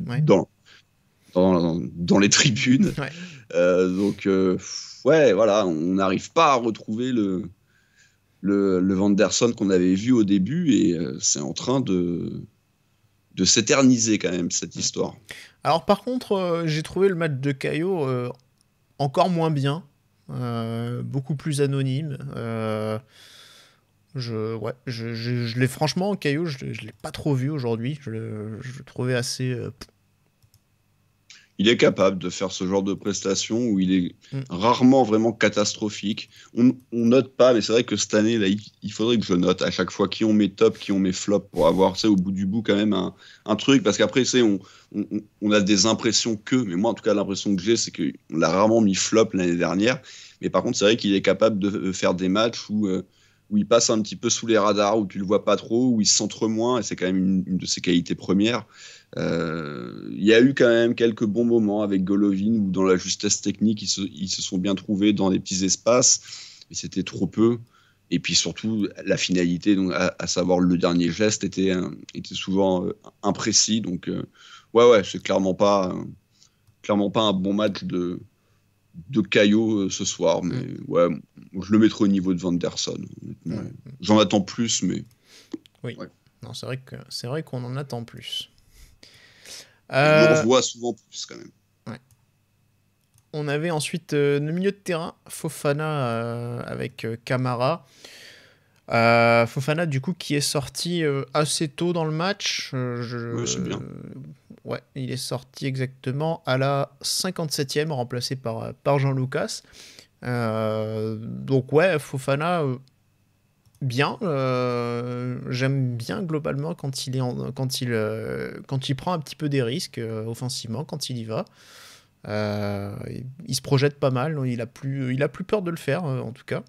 Dans les tribunes. Ouais. Donc, voilà, on n'arrive pas à retrouver le Vanderson qu'on avait vu au début, et c'est en train de s'éterniser quand même, cette histoire. Alors, par contre, j'ai trouvé le match de Caio encore moins bien. Beaucoup plus anonyme. Je l'ai franchement, Caillou, je l'ai pas trop vu aujourd'hui. Je le trouvais assez. Il est capable de faire ce genre de prestation où il est rarement vraiment catastrophique. On note pas, mais c'est vrai que cette année, là, il faudrait que je note à chaque fois qui on met top, qui on met flop, pour avoir, au bout du bout, quand même un truc. Parce qu'après, on a des impressions mais moi, en tout cas, l'impression que j'ai, c'est qu'on l'a rarement mis flop l'année dernière. Mais par contre, c'est vrai qu'il est capable de faire des matchs où il passe un petit peu sous les radars, où tu le vois pas trop, où il se centre moins, et c'est quand même une de ses qualités premières. Il y a eu quand même quelques bons moments avec Golovin, où dans la justesse technique, ils se sont bien trouvés dans des petits espaces, mais c'était trop peu. Et puis surtout, la finalité, donc, à savoir le dernier geste, était souvent imprécis. Donc, c'est clairement pas un bon match de Caio ce soir. Mais je le mettrai au niveau de Vanderson. J'en attends plus, mais... Oui, non, c'est vrai qu'on en attend plus. On le voit souvent plus, quand même. Ouais. On avait ensuite le milieu de terrain, Fofana avec Camara. Fofana, du coup, qui est sorti assez tôt dans le match. C'est bien. Ouais, il est sorti exactement à la 57e, remplacé par Jean-Lucas. Donc Fofana, bien. J'aime bien globalement quand il prend un petit peu des risques offensivement, quand il y va. Il se projette pas mal. Il a plus peur de le faire, en tout cas.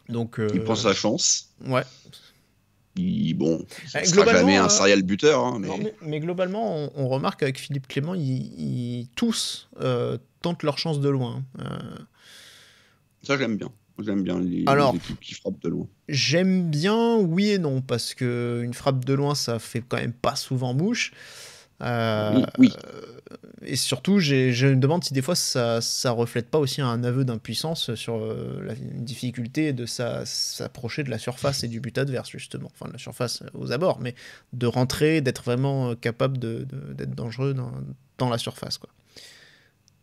Donc, il prend sa chance. Ouais. Il sera jamais un serial buteur. Hein, mais... Non, mais globalement, on remarque avec Philippe Clément, tous tentent leur chance de loin. Ça, j'aime bien. J'aime bien les équipes qui frappent de loin. J'aime bien, oui et non, parce qu'une frappe de loin, ça fait quand même pas souvent mouche. Oui. Et surtout, je me demande si des fois ça reflète pas aussi un aveu d'impuissance sur la difficulté de s'approcher de la surface et du but adverse, justement. Enfin, de la surface aux abords, mais de rentrer, d'être vraiment capable d'être dangereux dans la surface, quoi.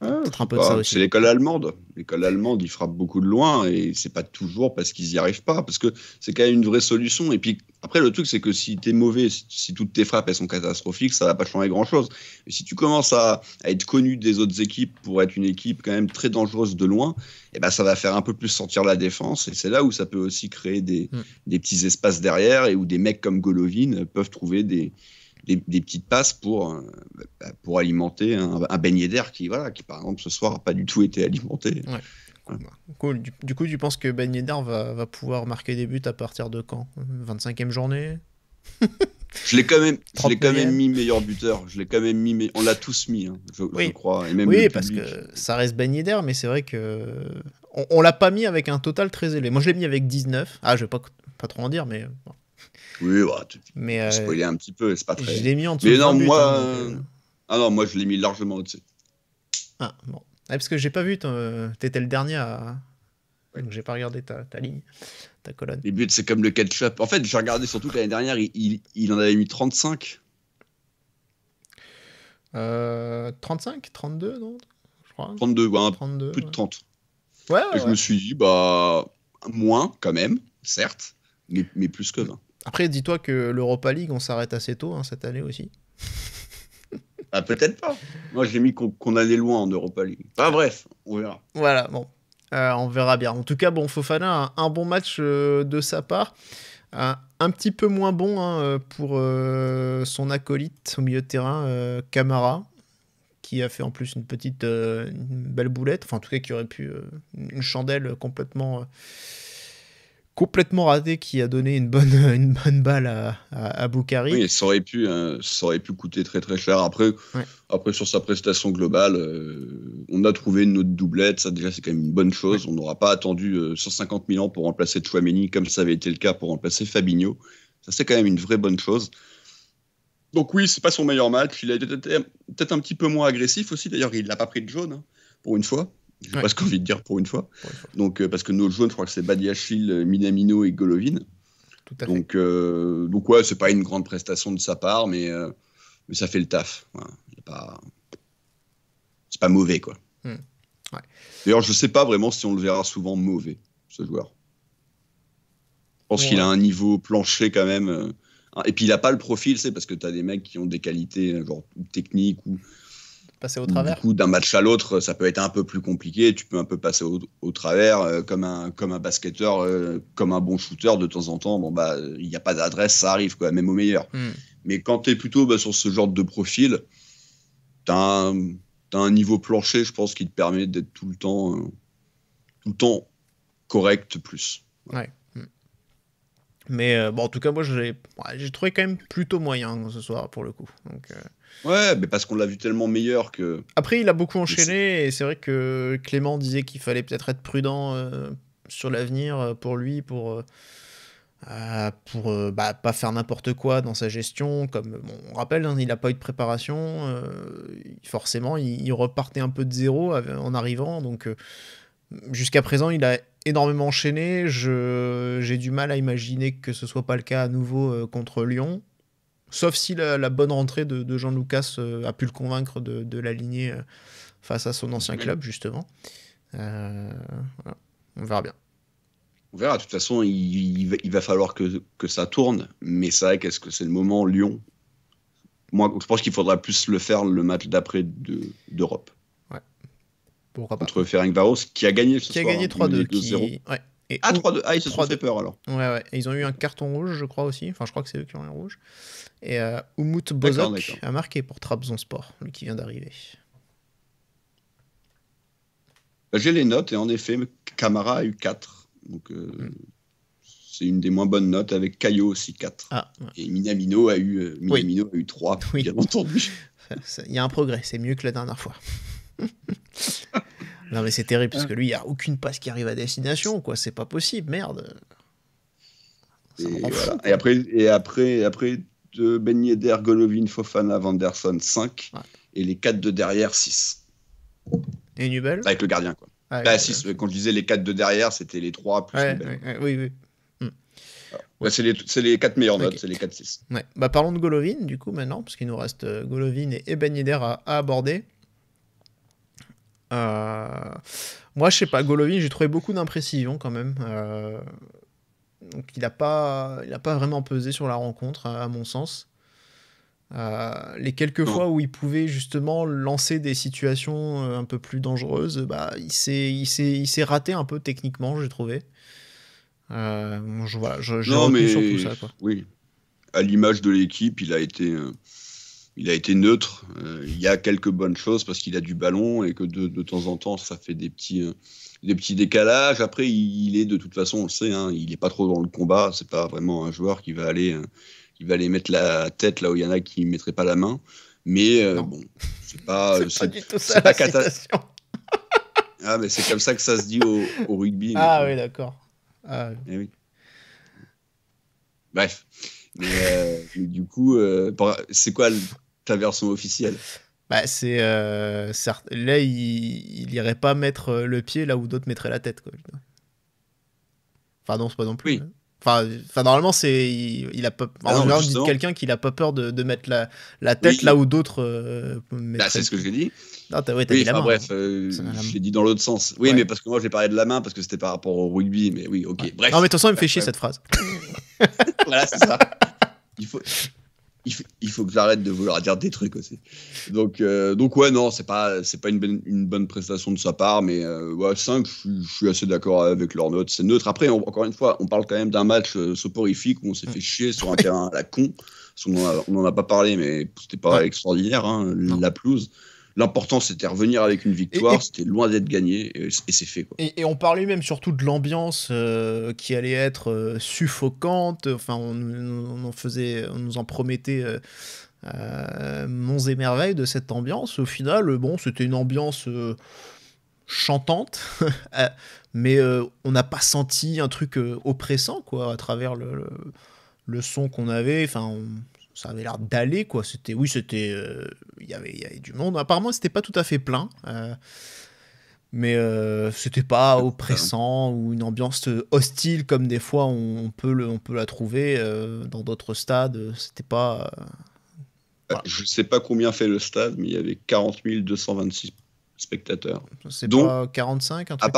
Peut-être un peu de ça aussi. C'est l'école allemande. L'école allemande, ils frappent beaucoup de loin, et c'est pas toujours parce qu'ils y arrivent pas, parce que c'est quand même une vraie solution. Et puis après, le truc, c'est que si t'es mauvais, si toutes tes frappes elles sont catastrophiques, ça va pas changer grand chose. Mais si tu commences à être connu des autres équipes pour être une équipe quand même très dangereuse de loin, et ben ça va faire un peu plus sortir la défense, et c'est là où ça peut aussi créer des petits espaces derrière, et où des mecs comme Golovin peuvent trouver des petites passes pour alimenter un Ben Yedder qui, par exemple, ce soir n'a pas du tout été alimenté. Ouais. Cool. Du coup, tu penses que Ben Yedder va pouvoir marquer des buts à partir de quand ? 25e journée ? Je l'ai quand même mis meilleur buteur. On l'a tous mis, hein, je crois. Et même parce que ça reste Ben Yedder, mais c'est vrai que on l'a pas mis avec un total très élevé. Moi, je l'ai mis avec 19. Je vais pas trop en dire, mais... Bon. Oui, tu peux spoiler un petit peu, c'est pas très... Je l'ai mis en dessous. Mais non, moi... moi je l'ai mis largement au-dessus. Ah, bon. Parce que j'ai pas vu, t'étais le dernier à... Donc j'ai pas regardé ta ligne, ta colonne. Les buts, c'est comme le ketchup. En fait, j'ai regardé surtout que l'année dernière, il en avait mis 35. 35 32, non, je crois. 32, 32, plus de 30. Ouais. Je me suis dit, moins quand même, certes, mais plus que 20. Après, dis-toi que l'Europa League, on s'arrête assez tôt hein, cette année aussi. Ah, peut-être pas. Moi, j'ai mis qu'on allait loin en Europa League. Ah, bref, on verra. Voilà, bon. On verra bien. En tout cas, bon, Fofana, un bon match de sa part. Un petit peu moins bon hein, pour son acolyte au milieu de terrain, Camara, qui a fait en plus une belle boulette. Enfin, en tout cas, qui aurait pu... une chandelle complètement ratée qui a donné une bonne balle à Boukari. Oui, ça aurait pu coûter très très cher. Après sur sa prestation globale, on a trouvé une autre doublette. Ça, déjà, c'est quand même une bonne chose. On n'aura pas attendu 150 000 ans pour remplacer Tchouaméni, comme ça avait été le cas pour remplacer Fabinho. Ça, c'est quand même une vraie bonne chose. Donc oui, c'est pas son meilleur match. Il a été peut-être un petit peu moins agressif aussi. D'ailleurs, il n'a pas pris de jaune, hein, pour une fois. J'ai presque envie de dire pour une fois. Donc, parce que nos jaunes, je crois que c'est Badiachil, Minamino et Golovin. Tout à fait. Donc ouais, c'est pas une grande prestation de sa part, mais ça fait le taf. Voilà. C'est pas mauvais, quoi. Ouais. D'ailleurs, je sais pas vraiment si on le verra souvent mauvais, ce joueur. Je pense qu'il a un niveau plancher quand même. Et puis il a pas le profil, c'est parce que t'as des mecs qui ont des qualités genre techniques ou passer au travers. Du coup, d'un match à l'autre, ça peut être un peu plus compliqué. Tu peux un peu passer au travers, comme un basketteur, comme un bon shooter de temps en temps. Bon, bah, il n'y a pas d'adresse, ça arrive, quoi, même au meilleur. Mais quand tu es plutôt sur ce genre de profil, tu as un niveau plancher, je pense, qui te permet d'être tout le temps correct plus. Ouais. Mais bon, en tout cas, moi, j'ai trouvé quand même plutôt moyen ce soir, pour le coup. Donc, ouais, mais parce qu'on l'a vu tellement meilleur que... Après, il a beaucoup enchaîné, et c'est vrai que Clément disait qu'il fallait peut-être être prudent sur l'avenir pour lui, pour pas faire n'importe quoi dans sa gestion. Comme on rappelle, hein, il n'a pas eu de préparation. Forcément, il repartait un peu de zéro en arrivant. Donc, jusqu'à présent, il a énormément enchaîné. J'ai du mal à imaginer que ce soit pas le cas à nouveau contre Lyon. Sauf si la bonne rentrée de Jean Lucas a pu le convaincre de l'aligner face à son ancien club, justement. Voilà. On verra bien. On verra. De toute façon, il va falloir que ça tourne. Mais c'est vrai qu'est-ce que c'est le moment Lyon. Moi, je pense qu'il faudra plus le faire le match d'après d'Europe. Ouais. Pourquoi pas. Contre Ferencváros, qui a gagné ce soir. Qui a gagné 3-2. Ouais. Et 3-2. Ah, ils se sont fait peur alors. Ouais. Et ils ont eu un carton rouge, je crois aussi. Enfin, je crois que c'est eux qui ont eu un rouge. Et Umut Bozok a marqué pour Trabzonspor, lui qui vient d'arriver. J'ai les notes et en effet, Camara a eu 4. Donc c'est une des moins bonnes notes, avec Caio aussi 4. Ah, ouais. Et Minamino a eu 3, bien entendu. Il y a un progrès, c'est mieux que la dernière fois. Non mais c'est terrible, parce que lui, il n'y a aucune passe qui arrive à destination, quoi. C'est pas possible, merde. Et après de Ben Yedder, Golovin, Fofana, Vanderson 5, et les 4 de derrière 6. Et Nubel avec le gardien, quoi. Ah, 6, quand je disais les 4 de derrière, c'était les 3 plus Nubel. Oui. Ouais, c'est les 4 meilleures notes, c'est les 4-6. Ouais. Bah, parlons de Golovin, du coup, maintenant, parce qu'il nous reste Golovin et Ben Yedder à aborder. Moi, je sais pas, Golovin, j'ai trouvé beaucoup d'imprécisions quand même. Donc, il a pas vraiment pesé sur la rencontre, à mon sens. Les quelques fois où il pouvait justement lancer des situations un peu plus dangereuses, bah, il s'est raté un peu techniquement, j'ai trouvé. J'ai retenu surtout ça, quoi. Oui, à l'image de l'équipe, il a été neutre. Il y a quelques bonnes choses parce qu'il a du ballon et que de temps en temps, ça fait des petits décalages. Après, il est de toute façon, on le sait, hein, il est pas trop dans le combat. C'est pas vraiment un joueur qui va aller mettre la tête là où il y en a qui ne mettraient pas la main. Mais bon, c'est pas du tout ça, la citation. Ah, mais c'est comme ça que ça se dit au rugby. Ah oui, d'accord. Eh oui. Bref. Mais du coup, c'est quoi ta version officielle? Bah, c'est là, il irait pas mettre le pied là où d'autres mettraient la tête, quoi. Enfin non, c'est pas non plus. Oui. Enfin, normalement, il a pas. Ah non, En général, on dit de justement. quelqu'un qu'il a pas peur de mettre la tête Oui. là où d'autres. Bah, c'est ce que j'ai dit. Non, t'as Oui, dit la enfin main. bref, C'est la main. je l'ai dit dans l'autre sens. Oui, Ouais. mais parce que moi j'ai parlé de la main parce que c'était par rapport au rugby, mais oui, ok. Ouais. Bref. Non, mais de toute façon, il me fait Bref, chier bref. cette phrase. Voilà, c'est ça. Il faut que j'arrête de vouloir dire des trucs aussi. Donc ouais, non, c'est pas une bonne prestation de sa part, mais ouais, 5, je suis assez d'accord avec leur note. C'est neutre. Après, encore une fois, on parle quand même d'un match soporifique où on s'est fait chier sur un terrain à la con. On n'en a pas parlé, mais c'était pas extraordinaire, hein, la pelouse. L'important, c'était revenir avec une victoire. C'était loin d'être gagné, et c'est fait, quoi. Et on parlait même surtout de l'ambiance qui allait être suffocante. Enfin, on nous en promettait monts et merveilles de cette ambiance. Au final, bon, c'était une ambiance chantante, mais on n'a pas senti un truc oppressant, quoi, à travers le son qu'on avait. Enfin, ça avait l'air d'aller, quoi. Il y avait du monde. Apparemment, c'était pas tout à fait plein. Mais c'était pas oppressant ou une ambiance hostile comme des fois on peut la trouver dans d'autres stades. C'était pas. Voilà. Je sais pas combien fait le stade, mais il y avait 40 226 spectateurs. C'est Donc, pas 45, un truc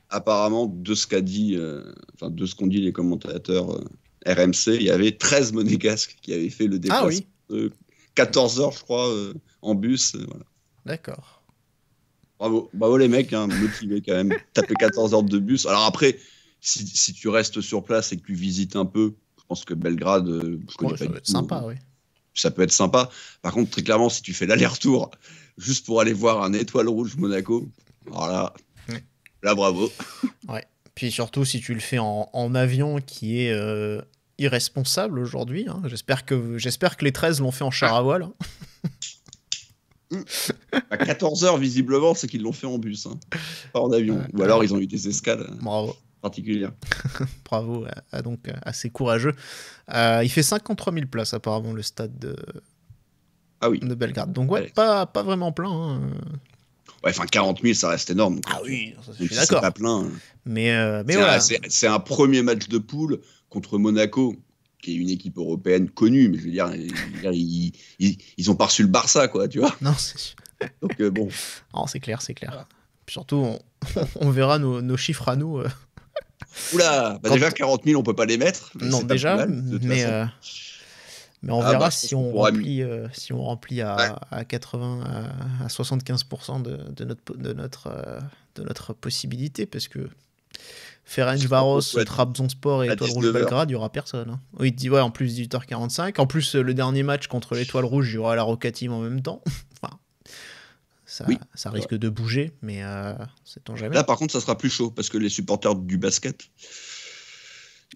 apparemment, de ce qu'a dit, de ce qu'ont dit les commentateurs RMC, il y avait 13 monégasques qui avaient fait le déplacement de 14 heures, je crois, en bus. Voilà. D'accord. Bravo les mecs, hein, motivés quand même. Taper 14 heures de bus. Alors après, si tu restes sur place et que tu visites un peu, je pense que Belgrade, je connais pas Ça du peut être tout, sympa, oui. Ça peut être sympa. Par contre, très clairement, si tu fais l'aller-retour juste pour aller voir un Étoile Rouge Monaco, alors là, bravo. Ouais. Puis surtout, si tu le fais en avion qui est irresponsable aujourd'hui, hein. J'espère que les 13 l'ont fait en char à voile. Hein. À 14 heures, visiblement, c'est qu'ils l'ont fait en bus, hein. Pas en avion. Ou alors, ils ont eu des escales particulières. Bravo donc assez courageux. Il fait 53 000 places, apparemment, le stade de Belgrade. Donc, ouais, pas vraiment plein. Hein. Ouais, enfin, 40 000, ça reste énorme. Ah oui, ça, je donc, suis d'accord. C'est pas plein. Mais voilà. C'est un premier match de poule contre Monaco, qui est une équipe européenne connue, mais je veux dire, ils ont pas reçu le Barça, quoi, tu vois. Non, c'est sûr. Donc, bon. Non, c'est clair. Voilà. Puis surtout, on verra nos chiffres à nous. Oula, déjà 40 000, on peut pas les mettre. Non, déjà, mal, mais on verra si on remplit à 80, à 75% de notre possibilité, parce que Ferencváros, Trabzonspor et Étoile Rouge Belgrade, il n'y aura personne. Hein. Oui, en plus 18h45. En plus, le dernier match contre l'Étoile Rouge, il y aura la Roca Team en même temps. Enfin, ça risque de bouger, mais sait-on jamais. Là, par contre, ça sera plus chaud, parce que les supporters du basket,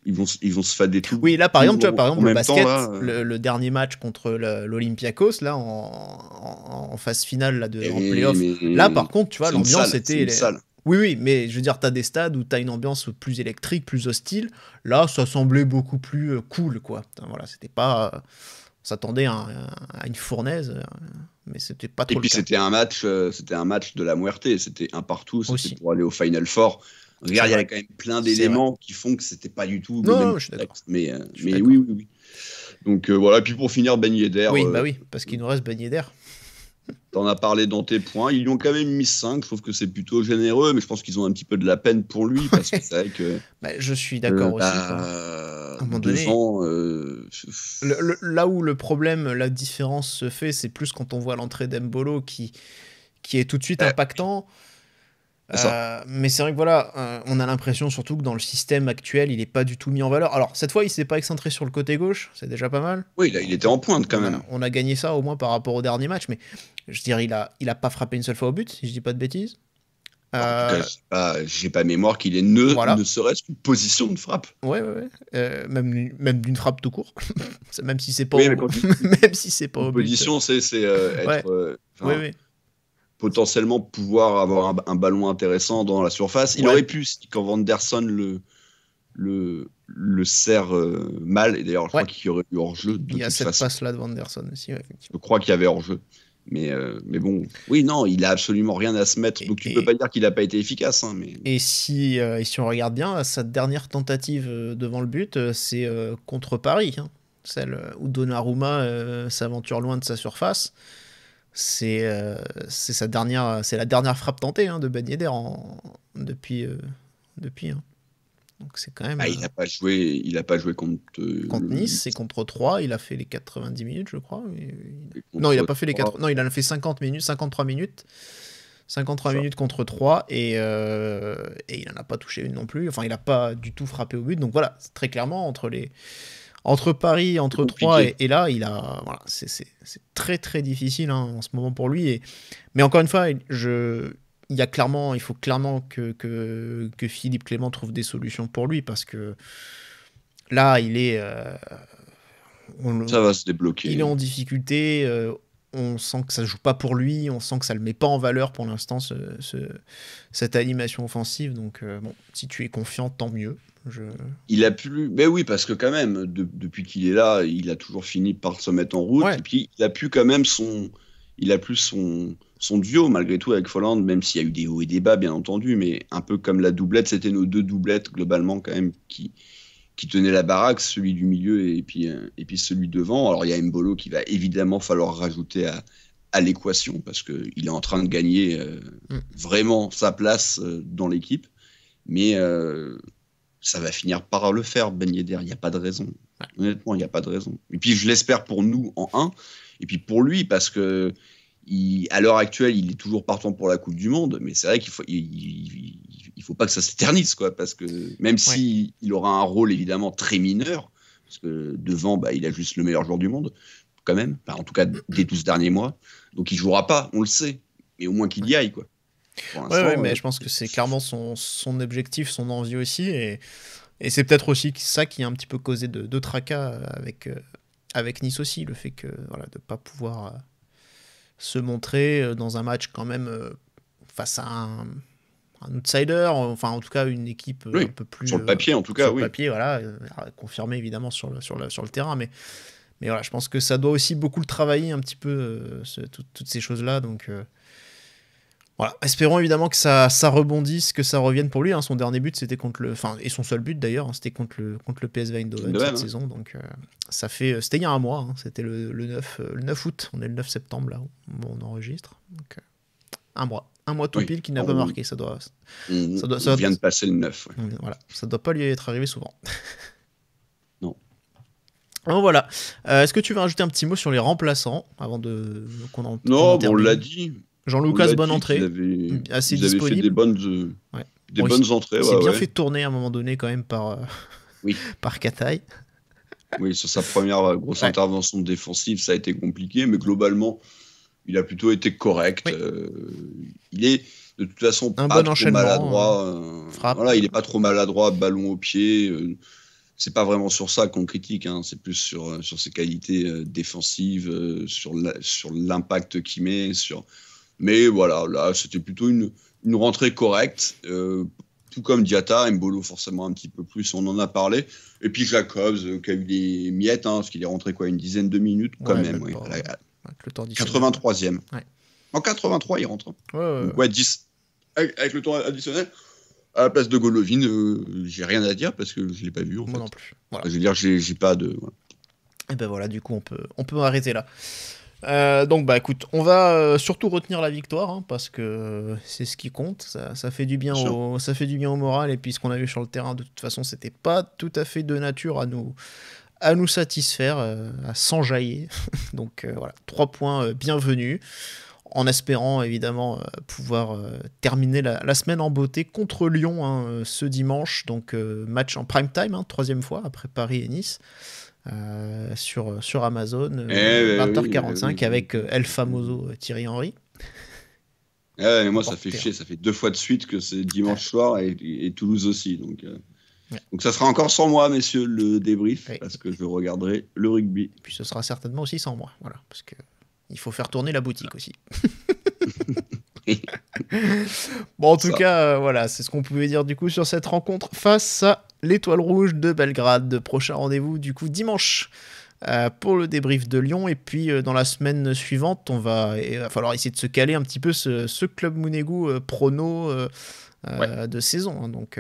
ils vont se fader tout. Oui, là, par exemple, le basket, temps, là, le dernier match contre l'Olympiakos, là, en phase finale là, en play-off. Là, par contre, tu vois, l'ambiance était... Oui, mais je veux dire, t'as des stades où t'as une ambiance plus électrique, plus hostile. Là, ça semblait beaucoup plus cool, quoi. Voilà, c'était pas... on s'attendait à une fournaise, mais c'était pas trop le cas. Et puis, c'était un match de la muerte. C'était un partout, c'était pour aller au Final Four. Regarde, il y avait quand même plein d'éléments qui font que c'était pas du tout le même contexte. Mais oui. Donc voilà, puis pour finir, Ben Yedder. Oui, parce qu'il nous reste Ben Yedder. T'en as parlé dans tes points. Ils lui ont quand même mis 5. Je trouve que c'est plutôt généreux, mais je pense qu'ils ont un petit peu de la peine pour lui, parce que c'est vrai que... je suis d'accord aussi. À un moment donné, là où le problème, la différence se fait, c'est plus quand on voit l'entrée d'Embolo qui est tout de suite impactant. Mais c'est vrai que voilà, on a l'impression surtout que dans le système actuel, il n'est pas du tout mis en valeur. Alors cette fois, il s'est pas excentré sur le côté gauche, c'est déjà pas mal. Oui, là, il était en pointe quand même. On a gagné ça au moins par rapport au dernier match, mais je dirais il a pas frappé une seule fois au but, si je dis pas de bêtises. En tout cas, j'ai pas mémoire qu'il ait ne serait-ce qu'une position de frappe. Ouais. Même d'une frappe tout court. Même si c'est pas même si c'est pas au but. Position, c'est être... potentiellement pouvoir avoir un ballon intéressant dans la surface. Il aurait pu, quand Vanderson le sert mal, et d'ailleurs je crois qu'il y aurait eu hors-jeu. Il y a cette passe-là de Vanderson aussi, effectivement. Je crois qu'il y avait hors-jeu. Mais bon, oui, non, il a absolument rien à se mettre. Donc tu peux pas dire qu'il a pas été efficace. Hein, mais... Et si on regarde bien, sa dernière tentative devant le but, c'est contre Paris. Hein. Celle où Donnarumma s'aventure loin de sa surface. C'est la dernière frappe tentée de Ben Yedder depuis. Hein. Donc c'est quand même. Il n'a pas joué contre Nice, c'est contre 3. Il a fait les 90 minutes, je crois. Non, il a pas fait les 4. Non, il en a fait 50 minutes, 53 minutes. 53 minutes contre 3 et il n'en a pas touché une non plus. Enfin, il n'a pas du tout frappé au but. Donc voilà, très clairement, entre Paris, entre 3 et là, c'est très très difficile en ce moment pour lui. Mais encore une fois, il faut clairement que Philippe Clément trouve des solutions pour lui parce que là, ça va se débloquer. Il est en difficulté. On sent que ça joue pas pour lui, on sent que ça le met pas en valeur pour l'instant cette animation offensive. Donc bon, si tu es confiant, tant mieux. Il a pu, mais oui, parce que quand même, depuis qu'il est là, il a toujours fini par se mettre en route. Ouais. Et puis il a pu quand même son duo malgré tout avec Folland, même s'il y a eu des hauts et des bas bien entendu, mais un peu comme la doublette, c'était nos deux doublettes globalement quand même qui tenaient la baraque, celui du milieu et puis celui devant. Alors il y a Mbolo qui va évidemment falloir rajouter à l'équation parce qu'il est en train de gagner vraiment sa place dans l'équipe, mais ça va finir par le faire, Ben Yedder, il n'y a pas de raison. Honnêtement, il n'y a pas de raison. Et puis je l'espère pour nous en 1, et puis pour lui parce que à l'heure actuelle, il est toujours partant pour la Coupe du Monde, mais c'est vrai qu'il faut pas que ça s'éternise, quoi, parce que même si il aura un rôle évidemment très mineur, parce que devant, il a juste le meilleur joueur du monde, quand même, en tout cas des 12 derniers mois, donc il jouera pas, on le sait, mais au moins qu'il y aille, quoi. Ouais, mais je pense que c'est clairement son objectif, son envie aussi, et c'est peut-être aussi ça qui a un petit peu causé de tracas avec Nice aussi, le fait que de pas pouvoir se montrer dans un match quand même face à un outsider, enfin en tout cas une équipe un peu plus sur le papier en tout cas, sur le papier, confirmé évidemment sur le terrain, mais voilà, je pense que ça doit aussi beaucoup le travailler un petit peu toutes ces choses là, donc voilà, espérons évidemment que ça rebondisse, que ça revienne pour lui. Son dernier but, c'était et son seul but d'ailleurs, c'était contre le PSV Eindhoven cette saison. Donc c'était il y a un mois, c'était le 9 août. On est le 9 septembre là où on enregistre. Donc un mois tout pile qu'il n'a pas marqué. Ça vient de passer le 9. Ouais. Voilà, ça doit pas lui être arrivé souvent. Non. Donc voilà. Est-ce que tu veux rajouter un petit mot sur les remplaçants avant qu'on en Non, on l'a dit. Jean-Lucas, bonne entrée, assez disponible. Fait des bonnes entrées. Il s'est bien fait tourner à un moment donné quand même par Kataï. Oui, sur sa première grosse intervention défensive, ça a été compliqué, mais globalement, il a plutôt été correct. Oui. Il est de toute façon pas trop maladroit. Il n'est pas trop maladroit, ballon au pied. C'est pas vraiment sur ça qu'on critique, c'est plus sur ses qualités défensives, sur l'impact qu'il met, Mais voilà, là, c'était plutôt une rentrée correcte, tout comme Diatta, Mbolo forcément un petit peu plus, on en a parlé. Et puis Jacobs, qui a eu des miettes, parce qu'il est rentré une dizaine de minutes quand même. Oui, le temps 83e. Ouais. En 83, il rentre. Donc, 10. Avec le temps additionnel, à la place de Golovin, j'ai rien à dire parce que je ne l'ai pas vu. Moi non plus. Voilà. Je veux dire, j'ai pas de... Voilà. Et ben voilà, du coup, on peut arrêter là. Donc écoute, on va surtout retenir la victoire parce que c'est ce qui compte, ça fait du bien au moral, et puis ce qu'on a vu sur le terrain de toute façon c'était pas tout à fait de nature à nous satisfaire, à s'enjailler. Donc voilà, 3 points bienvenus, en espérant évidemment pouvoir terminer la semaine en beauté contre Lyon ce dimanche, donc match en prime time, 3e fois après Paris et Nice. Sur Amazon, 20h45 avec El Famoso Thierry Henry. Mais moi ça fait chier, ça fait 2 fois de suite que c'est dimanche soir et Toulouse aussi, donc ça sera encore sans moi, messieurs, le débrief, parce que je regarderai le rugby. Et puis ce sera certainement aussi sans moi, voilà, parce que il faut faire tourner la boutique aussi. Bon, en tout cas, voilà, c'est ce qu'on pouvait dire du coup sur cette rencontre face à l'Étoile Rouge de Belgrade. Prochain rendez-vous du coup dimanche pour le débrief de Lyon. Et puis dans la semaine suivante, il va falloir essayer de se caler un petit peu ce Club Mounegou prono de saison. Hein, donc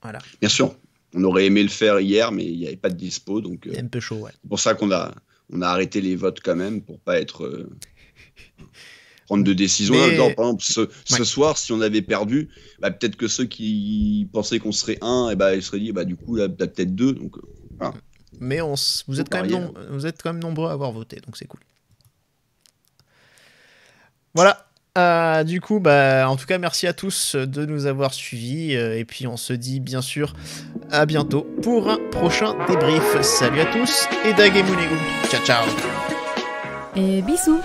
voilà. Bien sûr, on aurait aimé le faire hier, mais il n'y avait pas de dispo. Donc, un peu chaud, ouais. C'est pour ça qu'on a arrêté les votes quand même, pour pas être... prendre de décisions. Mais... Par exemple, ce soir, si on avait perdu, peut-être que ceux qui pensaient qu'on serait 1, ils seraient dit, du coup, là, peut-être 2. Donc, voilà. Mais vous êtes quand même nombreux à avoir voté, donc c'est cool. Voilà. Du coup, en tout cas, merci à tous de nous avoir suivis. Et puis, on se dit, bien sûr, à bientôt pour un prochain débrief. Salut à tous et Dage Mounegou. Ciao, ciao. Et bisous.